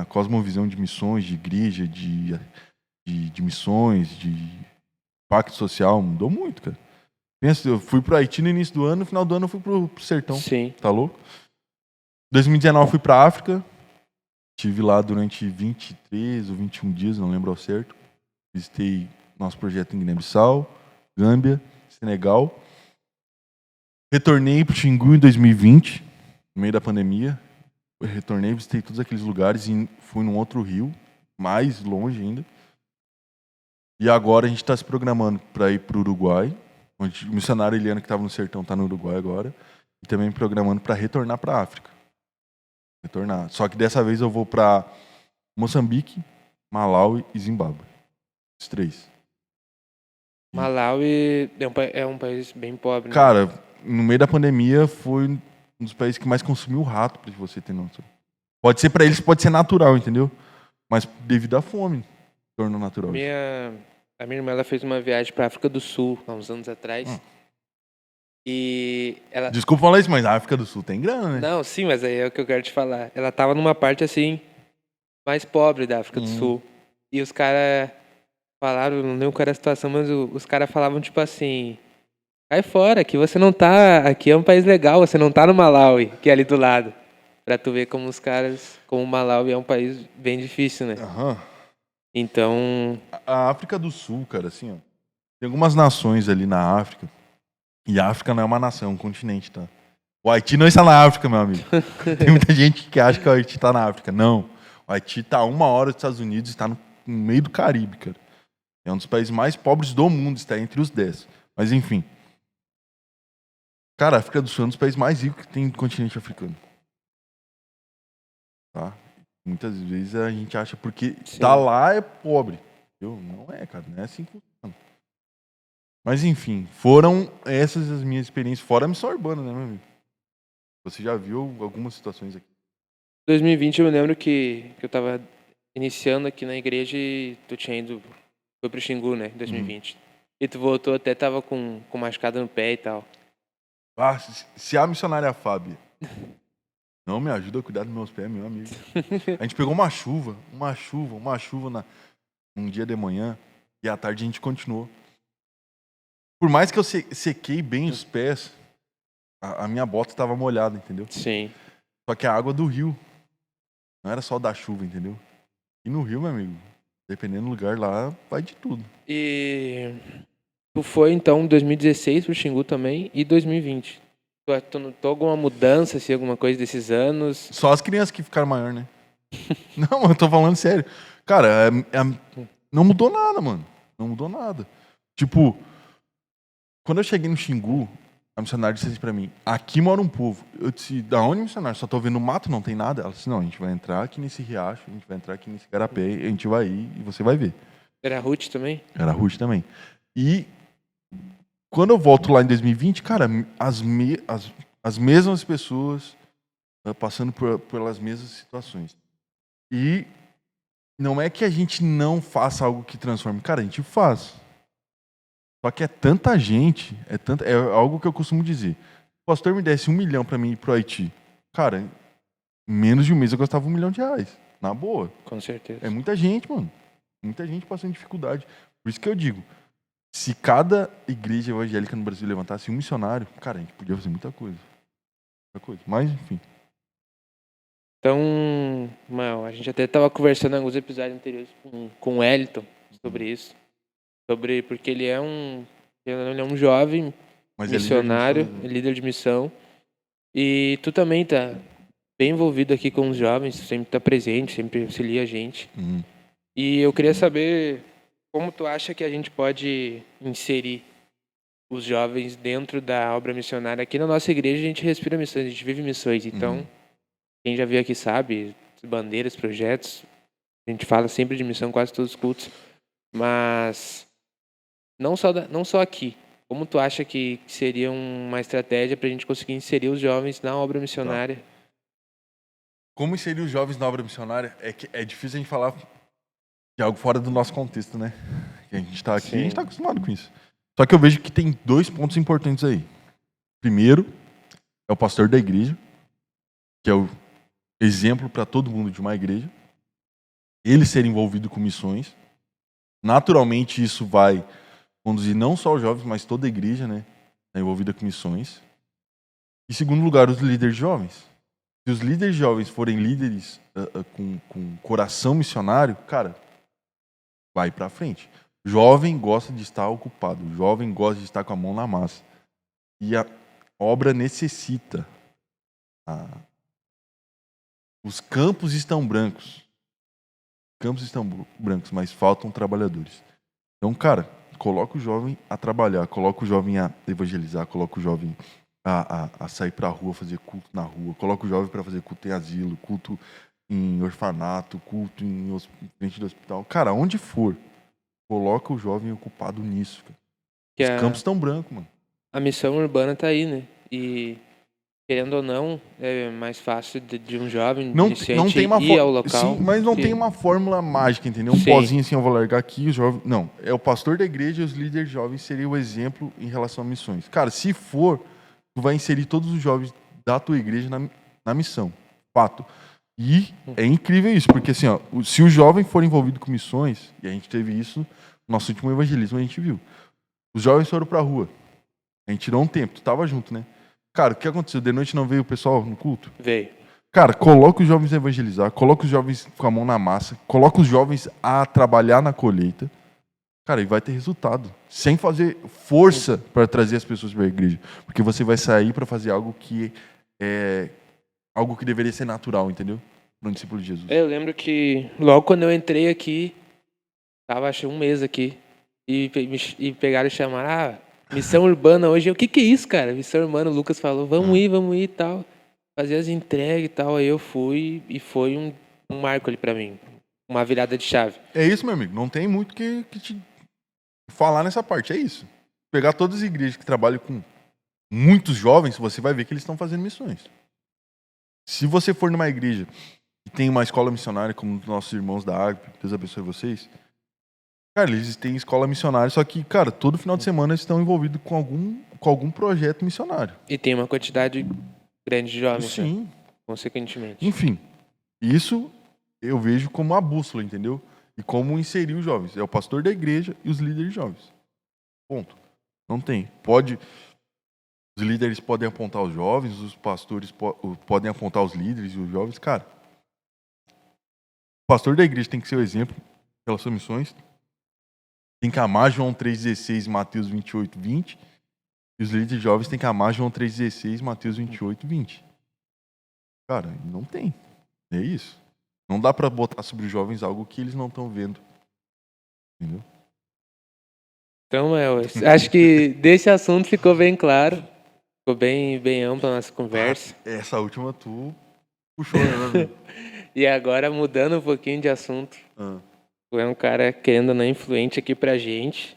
cosmovisão de missões, de igreja, de missões, de pacto social, mudou muito, cara. Pensa, eu fui pro Haiti no início do ano, no final do ano eu fui pro Sertão. Sim. Tá louco? 2019 fui pra África, estive lá durante 23 ou 21 dias, não lembro ao certo. Visitei nosso projeto em Guiné-Bissau, Gâmbia, Senegal. Retornei pro Xingu em 2020, no meio da pandemia. Eu retornei, visitei todos aqueles lugares e fui num outro rio, mais longe ainda. E agora a gente está se programando para ir para o Uruguai, onde o missionário Eliano que estava no sertão está no Uruguai agora, e também programando para retornar para a África. Retornar. Só que dessa vez eu vou para Moçambique, Malawi e Zimbábue. Os 3. Malawi é um país bem pobre, né? Cara, no meio da pandemia foi um dos países que mais consumiu rato, para você ter noção. Pode ser para eles, pode ser natural, entendeu? Mas devido à fome, tornou natural. A minha irmã ela fez uma viagem para África do Sul há uns anos atrás. E ela... Desculpa falar isso, mas a África do Sul tem grana, né? Não, sim, mas aí é o que eu quero te falar. Ela tava numa parte assim mais pobre da África do Sul. E os caras falaram, não lembro qual era a situação, mas os caras falavam tipo assim: cai fora, aqui você não tá. Aqui é um país legal, você não tá no Malawi, que é ali do lado. Pra tu ver como como o Malawi é um país bem difícil, né? Aham. Então. A África do Sul, cara, assim, ó. Tem algumas nações ali na África. E a África não é uma nação, é um continente, tá? O Haiti não está na África, meu amigo. Tem muita gente que acha que o Haiti está na África. Não. O Haiti está a 1 hora dos Estados Unidos, está no meio do Caribe, cara. É um dos países mais pobres do mundo, está entre os 10. Mas enfim. Cara, a África do Sul é um dos países mais ricos que tem no continente africano. Tá? Muitas vezes a gente acha porque Sim. tá lá é pobre. Não é, cara. Não é assim que funciona. Mas enfim, foram essas as minhas experiências, fora a missão urbana, né, meu amigo? Você já viu algumas situações aqui? 2020 eu me lembro que eu tava iniciando aqui na igreja e tu tinha ido. Foi pro Xingu, né? Em 2020. E tu voltou até tava com machucado no pé e tal. Ah, se a missionária Fábia não me ajuda a cuidar dos meus pés, meu amigo. A gente pegou uma chuva um dia de manhã e à tarde a gente continuou. Por mais que eu sequei bem os pés, a minha bota estava molhada, entendeu? Sim. Só que a água do rio não era só da chuva, entendeu? E no rio, meu amigo, dependendo do lugar lá, vai de tudo. E tu foi então em 2016 pro Xingu também e 2020. Tu notou alguma mudança, assim, alguma coisa desses anos? Só as crianças que ficaram maior, né? Não, eu tô falando sério. Cara, não mudou nada, mano. Não mudou nada. Tipo, quando eu cheguei no Xingu, a missionária disse assim pra mim, aqui mora um povo. Eu disse, da onde, missionário? Só tô vendo mato, não tem nada? Ela disse, não, a gente vai entrar aqui nesse riacho, a gente vai entrar aqui nesse garapé, a gente vai ir e você vai ver. Era a Ruth também? Era a Ruth também. E quando eu volto lá em 2020, cara, as mesmas pessoas passando pelas mesmas situações. E não é que a gente não faça algo que transforme. Cara, a gente faz. Só que é tanta gente, é algo que eu costumo dizer. Se o pastor me desse 1 milhão pra mim ir pro Haiti, cara, em menos de um mês eu gastava R$1 milhão. Na boa. Com certeza. É muita gente, mano. Muita gente passando dificuldade. Por isso que eu digo, se cada igreja evangélica no Brasil levantasse um missionário, cara, a gente podia fazer muita coisa. Muita coisa. Mas, enfim. Então, Mal, a gente até estava conversando em alguns episódios anteriores com o Wellington sobre isso. Porque ele é um jovem Mas missionário, é líder de missão. E tu também tá bem envolvido aqui com os jovens, sempre tá presente, sempre auxilia a gente. E eu queria saber como tu acha que a gente pode inserir os jovens dentro da obra missionária. Aqui na nossa igreja a gente respira missões, a gente vive missões. Então, quem já veio aqui sabe, bandeiras, projetos, a gente fala sempre de missão, quase todos os cultos. Mas não só aqui. Como tu acha que seria uma estratégia para a gente conseguir inserir os jovens na obra missionária? Tá. Como inserir os jovens na obra missionária? É difícil a gente falar de algo fora do nosso contexto, né? Que a gente está aqui, a gente está acostumado com isso. Só que eu vejo que tem 2 pontos importantes aí. Primeiro, é o pastor da igreja, que é o exemplo para todo mundo de uma igreja. Ele ser envolvido com missões. Naturalmente, isso vai conduzir não só os jovens, mas toda a igreja, né? Tá envolvida com missões. Em segundo lugar, os líderes jovens. Se os líderes jovens forem líderes com coração missionário, cara, vai pra frente. Jovem gosta de estar ocupado. Jovem gosta de estar com a mão na massa. E a obra necessita. Os campos estão brancos. Campos estão brancos, mas faltam trabalhadores. Então, cara, coloca o jovem a trabalhar, coloca o jovem a evangelizar, coloca o jovem a sair pra rua, fazer culto na rua, coloca o jovem para fazer culto em asilo, culto em orfanato, culto em frente do hospital. Cara, onde for, coloca o jovem ocupado nisso. Cara. Os campos estão brancos, mano. A missão urbana tá aí, né? E querendo ou não, é mais fácil de um jovem iniciante ir ao local. Sim, mas não tem uma fórmula mágica, entendeu? Um pozinho assim, eu vou largar aqui, os jovens... Não, é o pastor da igreja e os líderes jovens seriam o exemplo em relação a missões. Cara, se for, tu vai inserir todos os jovens da tua igreja na missão. Fato. E é incrível isso, porque assim, ó, se o jovem for envolvido com missões, e a gente teve isso no nosso último evangelismo, a gente viu. Os jovens foram pra rua. A gente tirou um tempo, tu tava junto, né? Cara, o que aconteceu? De noite não veio o pessoal no culto? Veio. Cara, coloca os jovens a evangelizar, coloca os jovens com a mão na massa, coloca os jovens a trabalhar na colheita. Cara, e vai ter resultado. Sem fazer força para trazer as pessoas para a igreja. Porque você vai sair para fazer algo que é algo que deveria ser natural, entendeu? Para um discípulo de Jesus. Eu lembro que logo quando eu entrei aqui, tava acho 1 mês aqui, e pegaram e chamaram, missão urbana hoje. O que é isso, cara? Missão urbana, o Lucas falou, vamos ir e tal. Fazer as entregas e tal. Aí eu fui e foi um marco ali pra mim. Uma virada de chave. É isso, meu amigo. Não tem muito que te falar nessa parte. É isso. Pegar todas as igrejas que trabalham com muitos jovens, você vai ver que eles estão fazendo missões. Se você for numa igreja que tem uma escola missionária, como os nossos irmãos da Ágape, Deus abençoe vocês, cara, eles têm escola missionária, só que, cara, todo final de semana eles estão envolvidos com algum projeto missionário. E tem uma quantidade grande de jovens, né? Sim. Consequentemente. Enfim, isso eu vejo como uma bússola, entendeu? E como inserir os jovens. É o pastor da igreja e os líderes jovens. Ponto. Não tem. Os líderes podem apontar os jovens, os pastores podem apontar os líderes e os jovens. Cara, o pastor da igreja tem que ser o exemplo pelas suas missões. Tem que amar João 3,16 e Mateus 28:20. E os líderes jovens têm que amar João 3,16 e Mateus 28:20. Cara, não tem. É isso. Não dá pra botar sobre os jovens algo que eles não estão vendo. Entendeu? Então, acho que desse assunto ficou bem claro. Ficou bem ampla a nossa conversa. Essa última tu puxou, né, meu amigo? E agora, mudando um pouquinho de assunto. Tu é um cara, querendo ou não, influente aqui pra gente.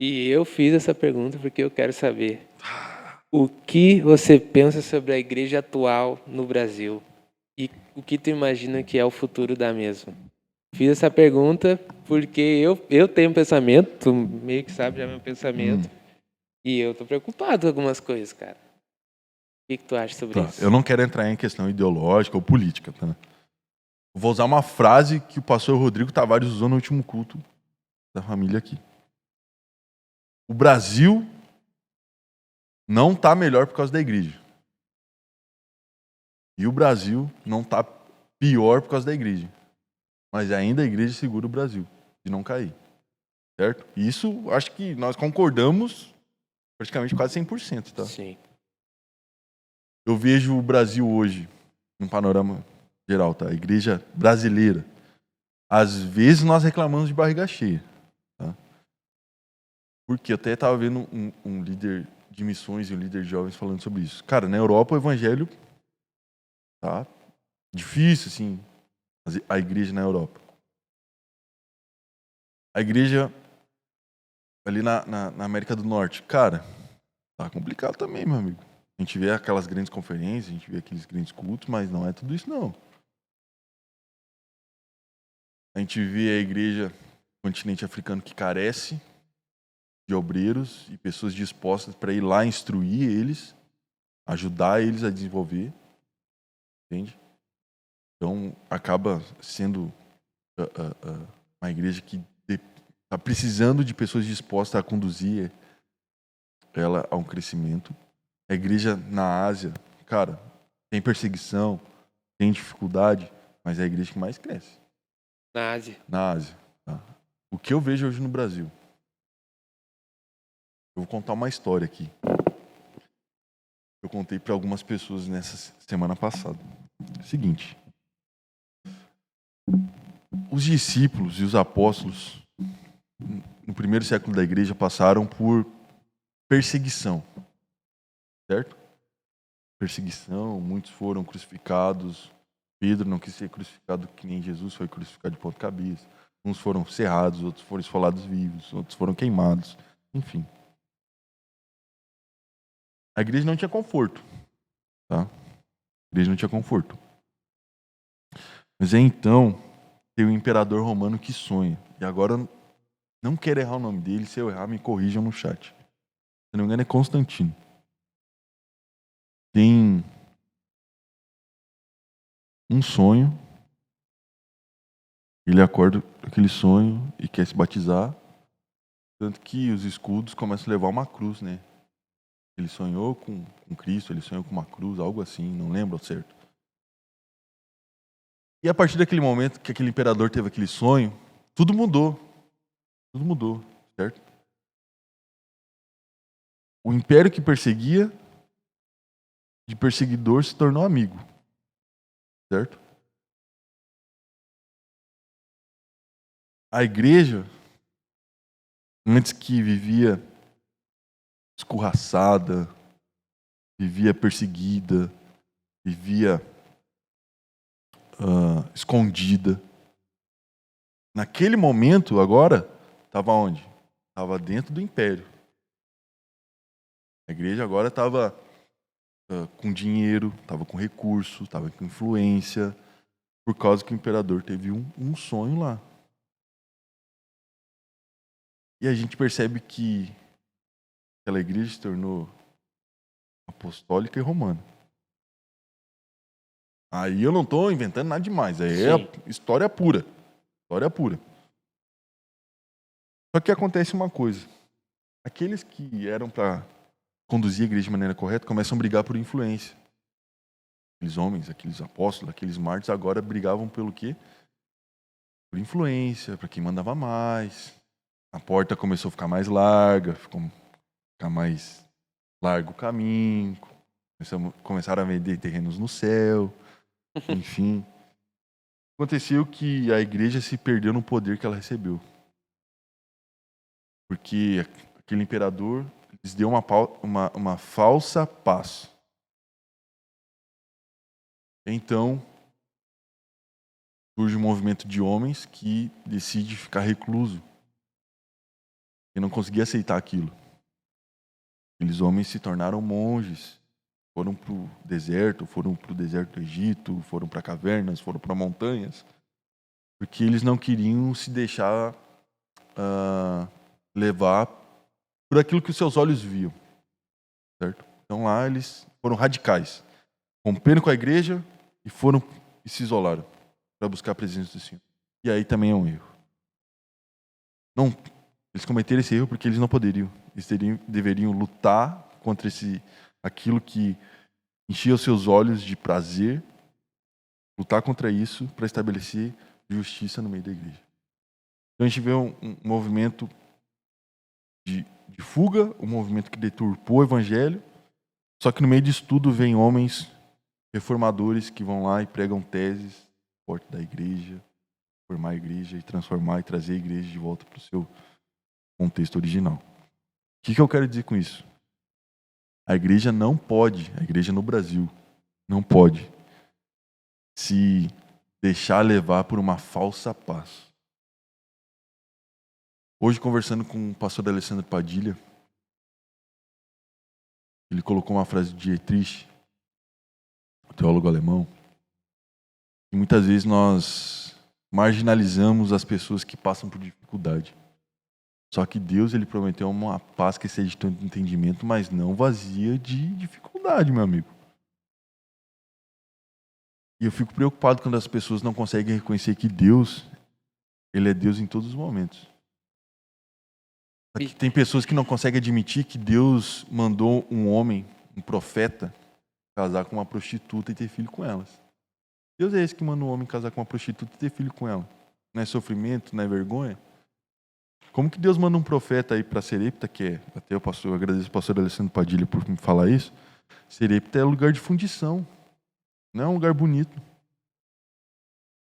E eu fiz essa pergunta porque eu quero saber o que você pensa sobre a igreja atual no Brasil e o que tu imagina que é o futuro da mesma. Fiz essa pergunta porque eu tenho um pensamento, tu meio que sabe já meu pensamento, e eu tô preocupado com algumas coisas, cara. O que tu acha sobre isso? Eu não quero entrar em questão ideológica ou política, tá? Eu vou usar uma frase que o pastor Rodrigo Tavares usou no último culto da família aqui. O Brasil não está melhor por causa da igreja. E o Brasil não está pior por causa da igreja. Mas ainda a igreja segura o Brasil de não cair. Certo? E isso, acho que nós concordamos praticamente quase 100%, tá? Sim. Eu vejo o Brasil hoje, num panorama geral, tá? A igreja brasileira. Às vezes nós reclamamos de barriga cheia, tá? Porque eu até estava vendo um líder de missões e um líder de jovens falando sobre isso. Cara, na Europa o evangelho tá difícil, assim, a igreja na Europa. A igreja ali na América do Norte, cara, tá complicado também, meu amigo. A gente vê aquelas grandes conferências, a gente vê aqueles grandes cultos, mas não é tudo isso, não. A gente vê a igreja no continente africano que carece de obreiros e pessoas dispostas para ir lá instruir eles, ajudar eles a desenvolver, entende? Então, acaba sendo uma igreja que está precisando de pessoas dispostas a conduzir ela a um crescimento. A igreja na Ásia, cara, tem perseguição, tem dificuldade, mas é a igreja que mais cresce. Na Ásia. Na Ásia. Tá? O que eu vejo hoje no Brasil? Eu vou contar uma história aqui. Eu contei para algumas pessoas nessa semana passada. É o seguinte. Os discípulos e os apóstolos no primeiro século da igreja passaram por perseguição. Certo? Perseguição, muitos foram crucificados. Pedro não quis ser crucificado que nem Jesus foi crucificado de ponta cabeça. Uns foram cerrados, outros foram esfolados vivos, outros foram queimados. Enfim. A igreja não tinha conforto. Tá? A igreja não tinha conforto. Mas então, tem o imperador romano que sonha. E agora, não quero errar o nome dele. Se eu errar, me corrijam no chat. Se não me engano, é Constantino. Tem um sonho. Ele acorda com aquele sonho e quer se batizar. Tanto que os escudos começam a levar uma cruz, né? Ele sonhou com Cristo, ele sonhou com uma cruz, algo assim, não lembro ao certo. E a partir daquele momento que aquele imperador teve aquele sonho, tudo mudou. Tudo mudou, certo? O império que perseguia, de perseguidor, se tornou amigo. Certo? A igreja, antes que vivia escorraçada, vivia perseguida, vivia escondida. Naquele momento, agora, estava onde? Estava dentro do império. A igreja agora estava com dinheiro, estava com recurso, estava com influência, por causa que o imperador teve um sonho lá. E a gente percebe que aquela igreja se tornou apostólica e romana. Aí eu não estou inventando nada demais, aí é história pura. História pura. Só que acontece uma coisa. Aqueles que eram para conduzir a igreja de maneira correta começam a brigar por influência. Aqueles homens, aqueles apóstolos, aqueles mártires agora brigavam pelo quê? Por influência, para quem mandava mais. A porta começou a ficar mais larga, ficar mais largo o caminho. Começaram a vender terrenos no céu. Enfim. Aconteceu que a igreja se perdeu no poder que ela recebeu. Porque aquele imperador lhes deu uma falsa paz. Então, surge um movimento de homens que decide ficar recluso. E não conseguia aceitar aquilo. Aqueles homens se tornaram monges. Foram para o deserto do Egito, foram para cavernas, foram para montanhas. Porque eles não queriam se deixar levar por aquilo que os seus olhos viam. Certo? Então lá eles foram radicais. Romperam com a igreja e se isolaram para buscar a presença do Senhor. E aí também é um erro. Não, eles cometeram esse erro porque eles não poderiam. Eles deveriam lutar contra aquilo que enchia os seus olhos de prazer, lutar contra isso para estabelecer justiça no meio da igreja. Então a gente vê um movimento de fuga, um movimento que deturpou o evangelho, só que no meio disso tudo vem homens reformadores que vão lá e pregam teses forte da igreja, formar a igreja e transformar e trazer a igreja de volta para o seu contexto original. O que eu quero dizer com isso? A igreja no Brasil, não pode se deixar levar por uma falsa paz. Hoje, conversando com o pastor Alessandro Padilha, ele colocou uma frase de Dietrich, o teólogo alemão, que muitas vezes nós marginalizamos as pessoas que passam por dificuldade. Só que Deus, ele prometeu uma paz que seja de todo entendimento, mas não vazia de dificuldade, meu amigo. E eu fico preocupado quando as pessoas não conseguem reconhecer que Deus, ele é Deus em todos os momentos. Só que tem pessoas que não conseguem admitir que Deus mandou um homem, um profeta, casar com uma prostituta e ter filho com elas. Deus é esse que manda um homem casar com uma prostituta e ter filho com ela. Não é sofrimento, não é vergonha? Como que Deus manda um profeta aí para Serepta, que é, até eu agradeço ao pastor Alessandro Padilha por me falar isso, Serepta é lugar de fundição, não é um lugar bonito.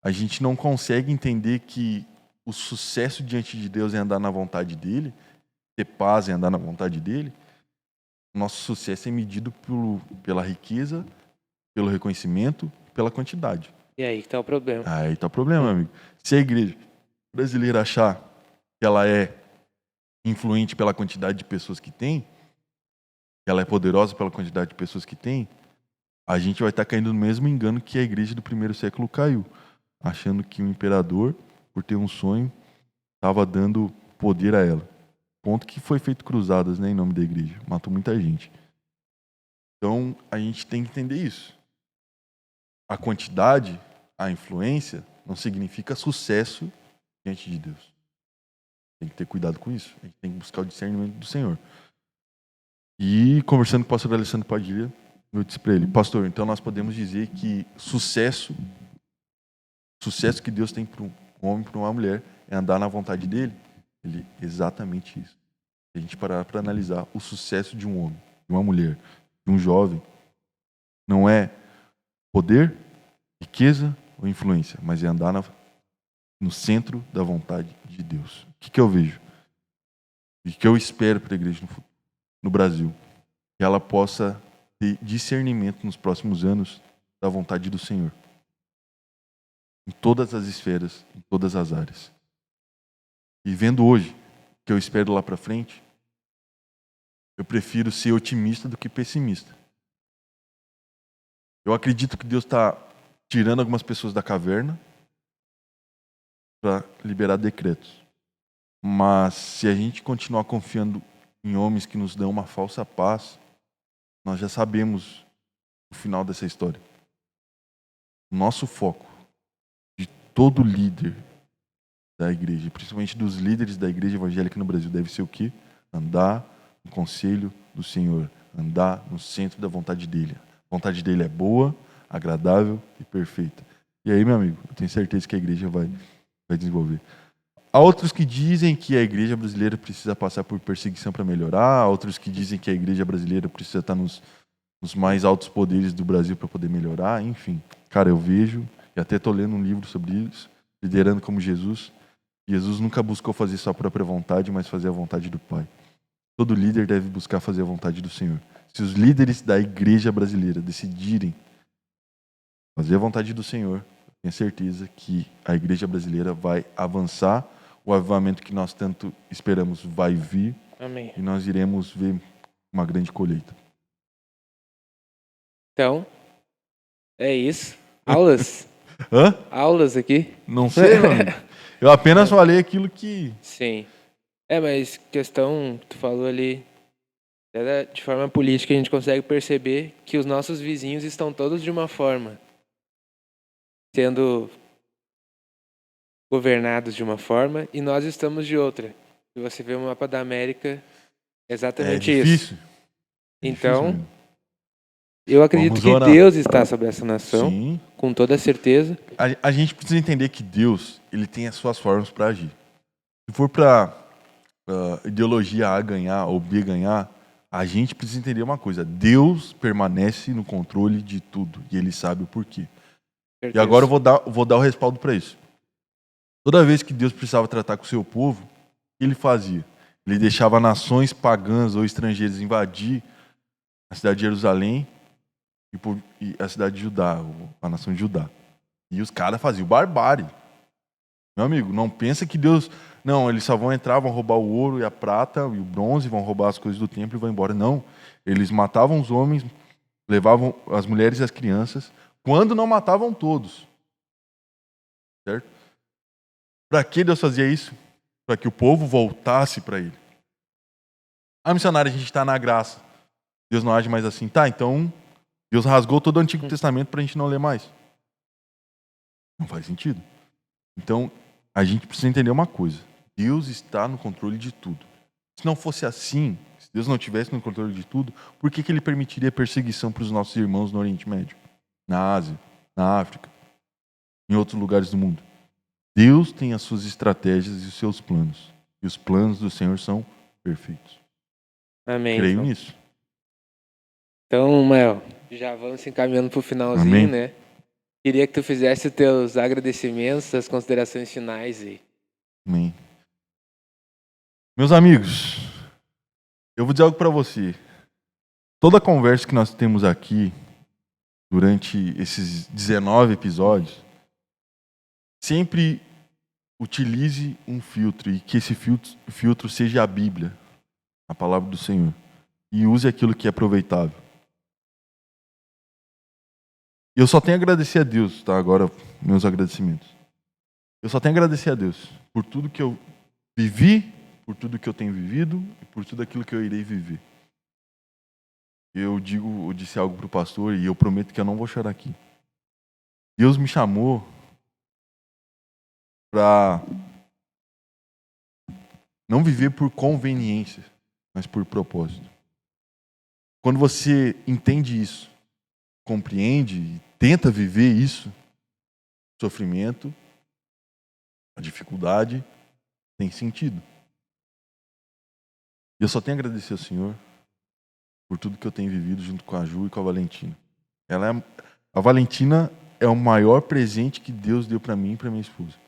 A gente não consegue entender que o sucesso diante de Deus é andar na vontade dele, ter paz é andar na vontade dele. Nosso sucesso é medido pela riqueza, pelo reconhecimento, pela quantidade. E aí que tá o problema. Aí tá o problema, amigo. Se a igreja brasileira achar que ela é influente pela quantidade de pessoas que tem, que ela é poderosa pela quantidade de pessoas que tem, a gente vai estar caindo no mesmo engano que a igreja do primeiro século caiu, achando que o imperador, por ter um sonho, estava dando poder a ela. Ponto que foi feito cruzadas, né, em nome da igreja. Matou muita gente. Então, a gente tem que entender isso. A quantidade, a influência, não significa sucesso diante de Deus. Tem que ter cuidado com isso. A gente tem que buscar o discernimento do Senhor. E conversando com o pastor Alessandro Padilha, eu disse para ele, pastor, então nós podemos dizer que sucesso que Deus tem para um homem, para uma mulher, é andar na vontade dele? Ele, exatamente isso. Se a gente parar para analisar o sucesso de um homem, de uma mulher, de um jovem, não é poder, riqueza ou influência, mas é andar no centro da vontade de Deus. O que eu vejo? E que eu espero para a igreja no Brasil? Que ela possa ter discernimento nos próximos anos da vontade do Senhor. em todas as esferas, em todas as áreas. E vendo hoje o que eu espero lá para frente, eu prefiro ser otimista do que pessimista. Eu acredito que Deus está tirando algumas pessoas da caverna para liberar decretos. Mas se a gente continuar confiando em homens que nos dão uma falsa paz, nós já sabemos o final dessa história. O nosso foco de todo líder da igreja, principalmente dos líderes da igreja evangélica no Brasil, deve ser o quê? Andar no conselho do Senhor, andar no centro da vontade dele. A vontade dele é boa, agradável e perfeita. E aí, meu amigo, eu tenho certeza que a igreja vai desenvolver. Há outros que dizem que a igreja brasileira precisa passar por perseguição para melhorar, há outros que dizem que a igreja brasileira precisa estar nos mais altos poderes do Brasil para poder melhorar, enfim. Cara, eu vejo, e até estou lendo um livro sobre isso, Liderando como Jesus. Jesus nunca buscou fazer sua própria vontade, mas fazer a vontade do Pai. Todo líder deve buscar fazer a vontade do Senhor. Se os líderes da igreja brasileira decidirem fazer a vontade do Senhor, tenho certeza que a igreja brasileira vai avançar, o avivamento que nós tanto esperamos vai vir. Amém. E nós iremos ver uma grande colheita. Então, é isso. Aulas. Hã? Aulas aqui. Não sei, meu amigo. Eu apenas falei aquilo que... Sim. Mas questão, tu falou ali, de forma política a gente consegue perceber que os nossos vizinhos estão todos de uma forma, sendo governados de uma forma e nós estamos de outra. Se você vê o mapa da América, é exatamente isso. Então, difícil, eu acredito que Deus está sobre essa nação, sim, com toda certeza. A gente precisa entender que Deus, ele tem as suas formas para agir. Se for para ideologia A ganhar ou B ganhar, a gente precisa entender uma coisa: Deus permanece no controle de tudo e Ele sabe o porquê. Certeza. E agora eu vou dar o respaldo para isso. Toda vez que Deus precisava tratar com o seu povo, o que Ele fazia? Ele deixava nações pagãs ou estrangeiras invadir a cidade de Jerusalém e a cidade de Judá, a nação de Judá. E os caras faziam barbárie. Meu amigo, não pensa que Deus... Não, eles só vão entrar, vão roubar o ouro e a prata e o bronze, vão roubar as coisas do templo e vão embora. Não. Eles matavam os homens, levavam as mulheres e as crianças, quando não matavam todos. Certo? Para que Deus fazia isso? Para que o povo voltasse para Ele. A missionária, a gente está na graça. Deus não age mais assim. Tá, então Deus rasgou todo o Antigo Testamento para a gente não ler mais. Não faz sentido. Então, a gente precisa entender uma coisa. Deus está no controle de tudo. Se não fosse assim, se Deus não estivesse no controle de tudo, por que Ele permitiria perseguição para os nossos irmãos no Oriente Médio? Na Ásia, na África, em outros lugares do mundo? Deus tem as suas estratégias e os seus planos. E os planos do Senhor são perfeitos. Amém. Creio nisso. Então, Mael, já vamos se encaminhando para o finalzinho, Amém. né? Queria que tu fizesse os teus agradecimentos, as considerações finais aí. Amém. Meus amigos, eu vou dizer algo para você. Toda a conversa que nós temos aqui, durante esses 19 episódios, sempre utilize um filtro e que esse filtro seja a Bíblia, a palavra do Senhor. E use aquilo que é aproveitável. E eu só tenho a agradecer a Deus, tá? Agora, meus agradecimentos. Eu só tenho a agradecer a Deus por tudo que eu vivi, por tudo que eu tenho vivido e por tudo aquilo que eu irei viver. Eu disse algo para o pastor e eu prometo que eu não vou chorar aqui. Deus me chamou para não viver por conveniência, mas por propósito. Quando você entende isso, compreende e tenta viver isso, o sofrimento, a dificuldade tem sentido. E eu só tenho a agradecer ao Senhor por tudo que eu tenho vivido junto com a Ju e com a Valentina. A Valentina é o maior presente que Deus deu para mim e para minha esposa.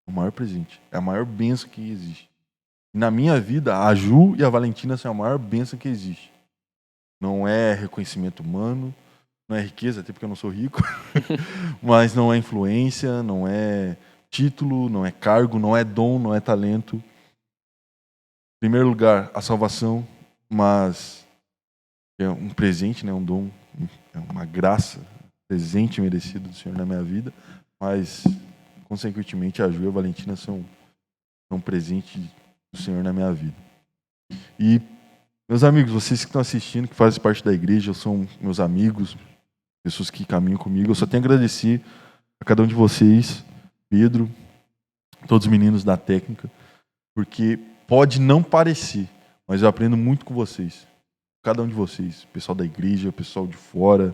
O maior presente. É a maior bênção que existe. E na minha vida, a Ju e a Valentina são a maior bênção que existe. Não é reconhecimento humano, não é riqueza, até porque eu não sou rico, mas não é influência, não é título, não é cargo, não é dom, não é talento. Em primeiro lugar, a salvação, mas é um presente, né, um dom, é uma graça, presente merecido do Senhor na minha vida, mas, consequentemente, a Ju e a Valentina são um presente do Senhor na minha vida. E, meus amigos, vocês que estão assistindo, que fazem parte da igreja, são meus amigos, pessoas que caminham comigo, eu só tenho a agradecer a cada um de vocês, Pedro, todos os meninos da técnica, porque pode não parecer, mas eu aprendo muito com vocês. Cada um de vocês, o pessoal da igreja, o pessoal de fora,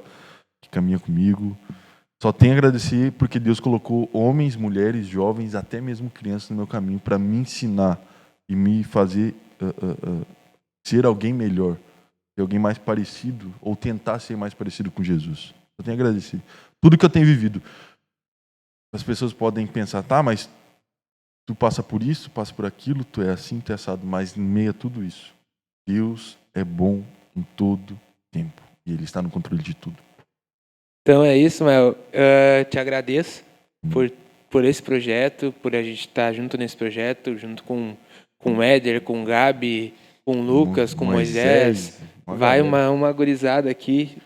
que caminha comigo. Só tenho a agradecer porque Deus colocou homens, mulheres, jovens, até mesmo crianças no meu caminho para me ensinar e me fazer ser alguém melhor, ser alguém mais parecido ou tentar ser mais parecido com Jesus. Só tenho a agradecer. Tudo que eu tenho vivido. As pessoas podem pensar, tá, mas tu passa por isso, passa por aquilo, tu é assim, tu é assado, mas em meio a tudo isso, Deus é bom em todo tempo e Ele está no controle de tudo. Então é isso, Mael. Te agradeço por esse projeto, por a gente estar junto nesse projeto, junto com o Éder, com o Gabi, com o Lucas, com o Moisés. Vai uma gurizada aqui.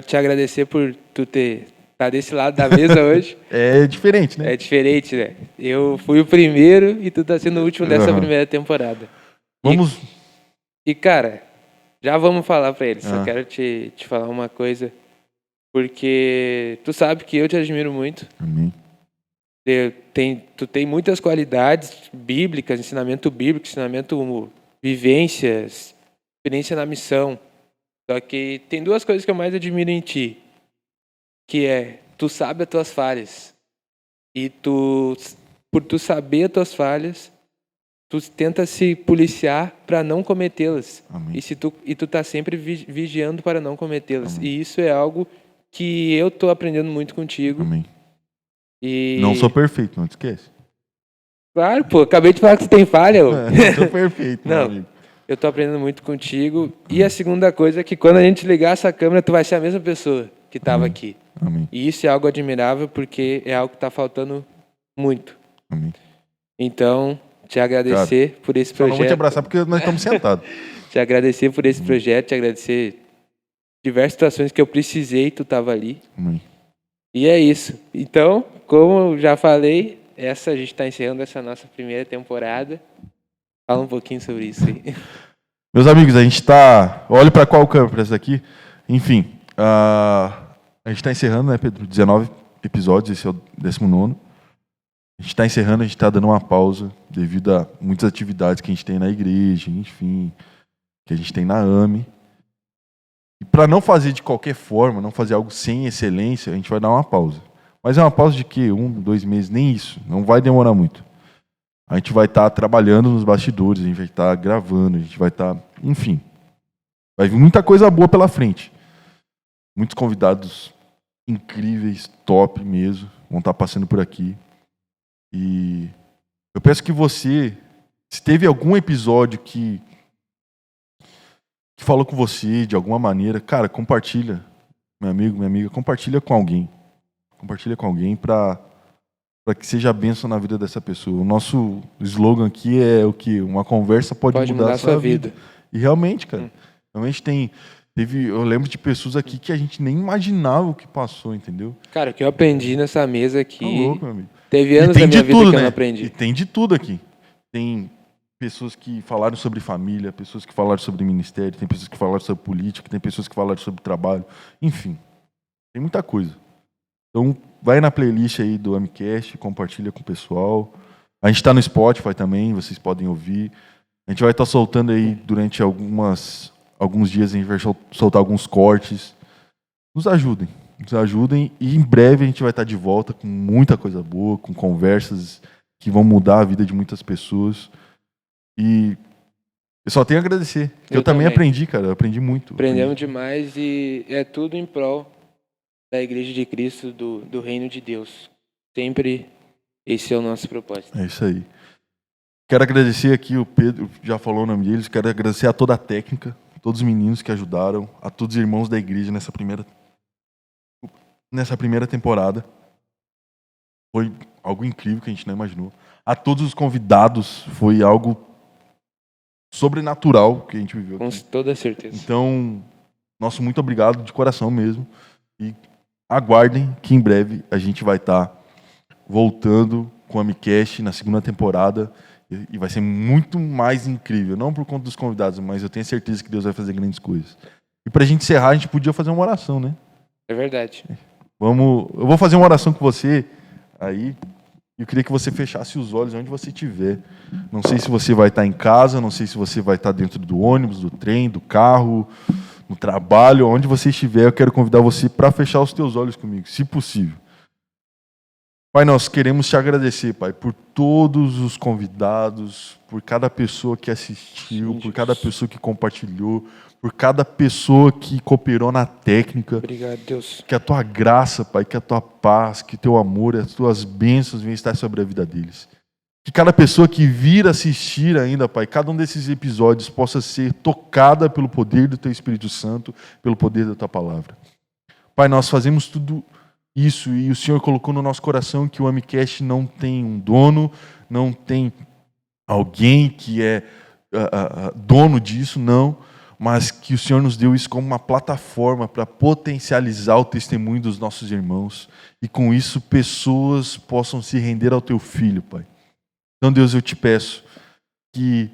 Te agradecer por tu estar desse lado da mesa hoje. É diferente, né? É diferente, né? Eu fui o primeiro e tu tá sendo o último dessa primeira temporada. Vamos... E cara, já vamos falar pra eles. Só quero te falar uma coisa. Porque tu sabe que eu te admiro muito. Amém. Tu tem muitas qualidades bíblicas, ensinamento bíblico, ensinamento vivências, experiência na missão. Só que tem duas coisas que eu mais admiro em ti. Que é, tu sabe as tuas falhas. E por tu saber as tuas falhas, tu tenta se policiar para não cometê-las. Amém. E tu tá sempre vigiando para não cometê-las. Amém. E isso é algo que eu tô aprendendo muito contigo. Amém. E... Não sou perfeito, não te esquece. Claro, pô, acabei de falar que você tem falha. Não sou perfeito, meu amigo. Eu tô aprendendo muito contigo. E a segunda coisa é que quando a gente ligar essa câmera, tu vai ser a mesma pessoa que estava aqui. Amém. E isso é algo admirável porque é algo que tá faltando muito. Amém. Então, te agradecer por esse projeto. Não vou te abraçar porque nós estamos sentados. Te agradecer por esse projeto, te agradecer diversas situações que eu precisei, tu estava ali. Amém. E é isso. Então, como eu já falei, a gente está encerrando essa nossa primeira temporada. Fala um pouquinho sobre isso aí. Meus amigos, a gente está... Olhe para qual câmera essa aqui. Enfim, a gente está encerrando, né, Pedro? 19 episódios, esse é o 19º. A gente está encerrando, a gente está dando uma pausa devido a muitas atividades que a gente tem na igreja, enfim, que a gente tem na AME. E para não fazer de qualquer forma, não fazer algo sem excelência, a gente vai dar uma pausa. Mas é uma pausa de quê? 1, 2 meses, nem isso. Não vai demorar muito. A gente vai estar trabalhando nos bastidores, a gente vai estar gravando, a gente vai estar... Enfim, vai vir muita coisa boa pela frente. Muitos convidados incríveis, top mesmo, vão estar passando por aqui. E eu peço que você, se teve algum episódio que falou com você de alguma maneira, cara, compartilha, meu amigo, minha amiga, compartilha com alguém. Compartilha com alguém para que seja bênção na vida dessa pessoa. O nosso slogan aqui é o que? Uma conversa pode mudar a sua vida. E realmente, cara, realmente eu lembro de pessoas aqui que a gente nem imaginava o que passou, entendeu? Cara, o que eu aprendi nessa mesa aqui... Tá louco, meu amigo. Teve anos da minha vida que eu não aprendi. E tem de tudo aqui. Tem pessoas que falaram sobre família, pessoas que falaram sobre ministério, tem pessoas que falaram sobre política, tem pessoas que falaram sobre trabalho. Enfim, tem muita coisa. Então, vai na playlist aí do Amcast, compartilha com o pessoal. A gente está no Spotify também, vocês podem ouvir. A gente vai estar soltando aí durante alguns dias, a gente vai soltar alguns cortes. Nos ajudem e em breve a gente vai estar de volta com muita coisa boa, com conversas que vão mudar a vida de muitas pessoas. E eu só tenho a agradecer. Eu também aprendi, cara, eu aprendi muito. Aprendemos demais e é tudo em prol da Igreja de Cristo, do Reino de Deus. Sempre esse é o nosso propósito. É isso aí. Quero agradecer aqui, o Pedro já falou o nome deles, quero agradecer a toda a técnica, todos os meninos que ajudaram, a todos os irmãos da igreja nessa primeira nessa primeira temporada. Foi algo incrível que a gente não imaginou. A todos os convidados foi algo sobrenatural que a gente viveu Com aqui. toda certeza. Então, nosso muito obrigado de coração mesmo. E aguardem que em breve a gente vai estar voltando com a Amicast na segunda temporada. E vai ser muito mais incrível. Não por conta dos convidados, mas eu tenho certeza que Deus vai fazer grandes coisas. E pra gente encerrar, a gente podia fazer uma oração, né? É verdade. Eu vou fazer uma oração com você aí. Eu queria que você fechasse os olhos onde você estiver. Não sei se você vai estar em casa, não sei se você vai estar dentro do ônibus, do trem, do carro, no trabalho, onde você estiver. Eu quero convidar você para fechar os teus olhos comigo, se possível. Pai, nós queremos te agradecer, Pai, por todos os convidados, por cada pessoa que assistiu, por cada pessoa que compartilhou, por cada pessoa que cooperou na técnica. Obrigado, Deus. Que a tua graça, Pai, que a tua paz, que teu amor e as tuas bênçãos venham estar sobre a vida deles. Que cada pessoa que vir assistir ainda, Pai, cada um desses episódios possa ser tocada pelo poder do teu Espírito Santo, pelo poder da tua palavra. Pai, nós fazemos tudo isso e o Senhor colocou no nosso coração que o Amicast não tem um dono, não tem alguém que é dono disso, não. Mas que o Senhor nos deu isso como uma plataforma para potencializar o testemunho dos nossos irmãos. E com isso pessoas possam se render ao teu Filho, Pai. Então, Deus, eu te peço que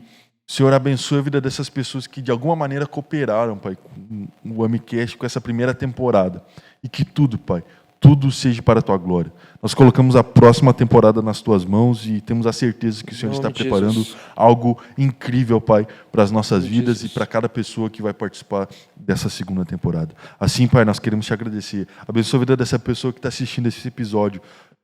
o Senhor abençoe a vida dessas pessoas que de alguma maneira cooperaram, Pai, com o Amicast, com essa primeira temporada. E que tudo, Pai, tudo seja para a tua glória. Nós colocamos a próxima temporada nas tuas mãos e temos a certeza que o Senhor está preparando algo incrível, Pai, para as nossas vidas e para cada pessoa que vai participar dessa segunda temporada. Assim, Pai, nós queremos te agradecer. Abençoa a vida dessa pessoa que está assistindo esse episódio.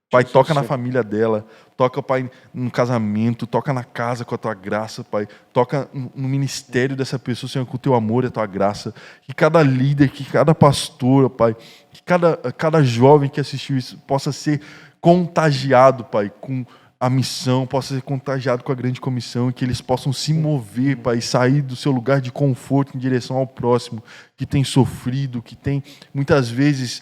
Pai, toca na família dela, toca, Pai, no casamento, toca na casa com a tua graça, Pai, toca no ministério dessa pessoa, Senhor, com o teu amor e a tua graça. Que cada líder, que cada pastor, Pai, que cada jovem que assistiu isso possa ser contagiado, Pai, com a missão, possa ser contagiado com a grande comissão e que eles possam se mover, Pai, e sair do seu lugar de conforto em direção ao próximo, que tem sofrido, que tem muitas vezes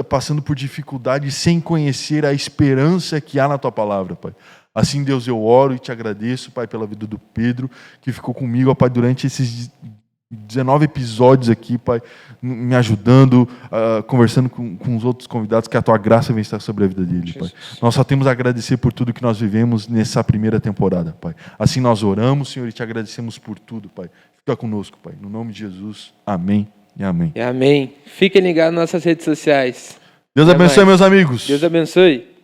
passando por dificuldades sem conhecer a esperança que há na tua palavra, Pai. Assim, Deus, eu oro e te agradeço, Pai, pela vida do Pedro, que ficou comigo, Pai, durante esses 19 episódios aqui, Pai, me ajudando, conversando com os outros convidados, que a tua graça venha estar sobre a vida dele, Pai. Nós só temos a agradecer por tudo que nós vivemos nessa primeira temporada, Pai. Assim nós oramos, Senhor, e te agradecemos por tudo, Pai. Fica conosco, Pai. No nome de Jesus, amém e amém. E amém. Fiquem ligados nas nossas redes sociais. Deus abençoe, meus amigos. Deus abençoe.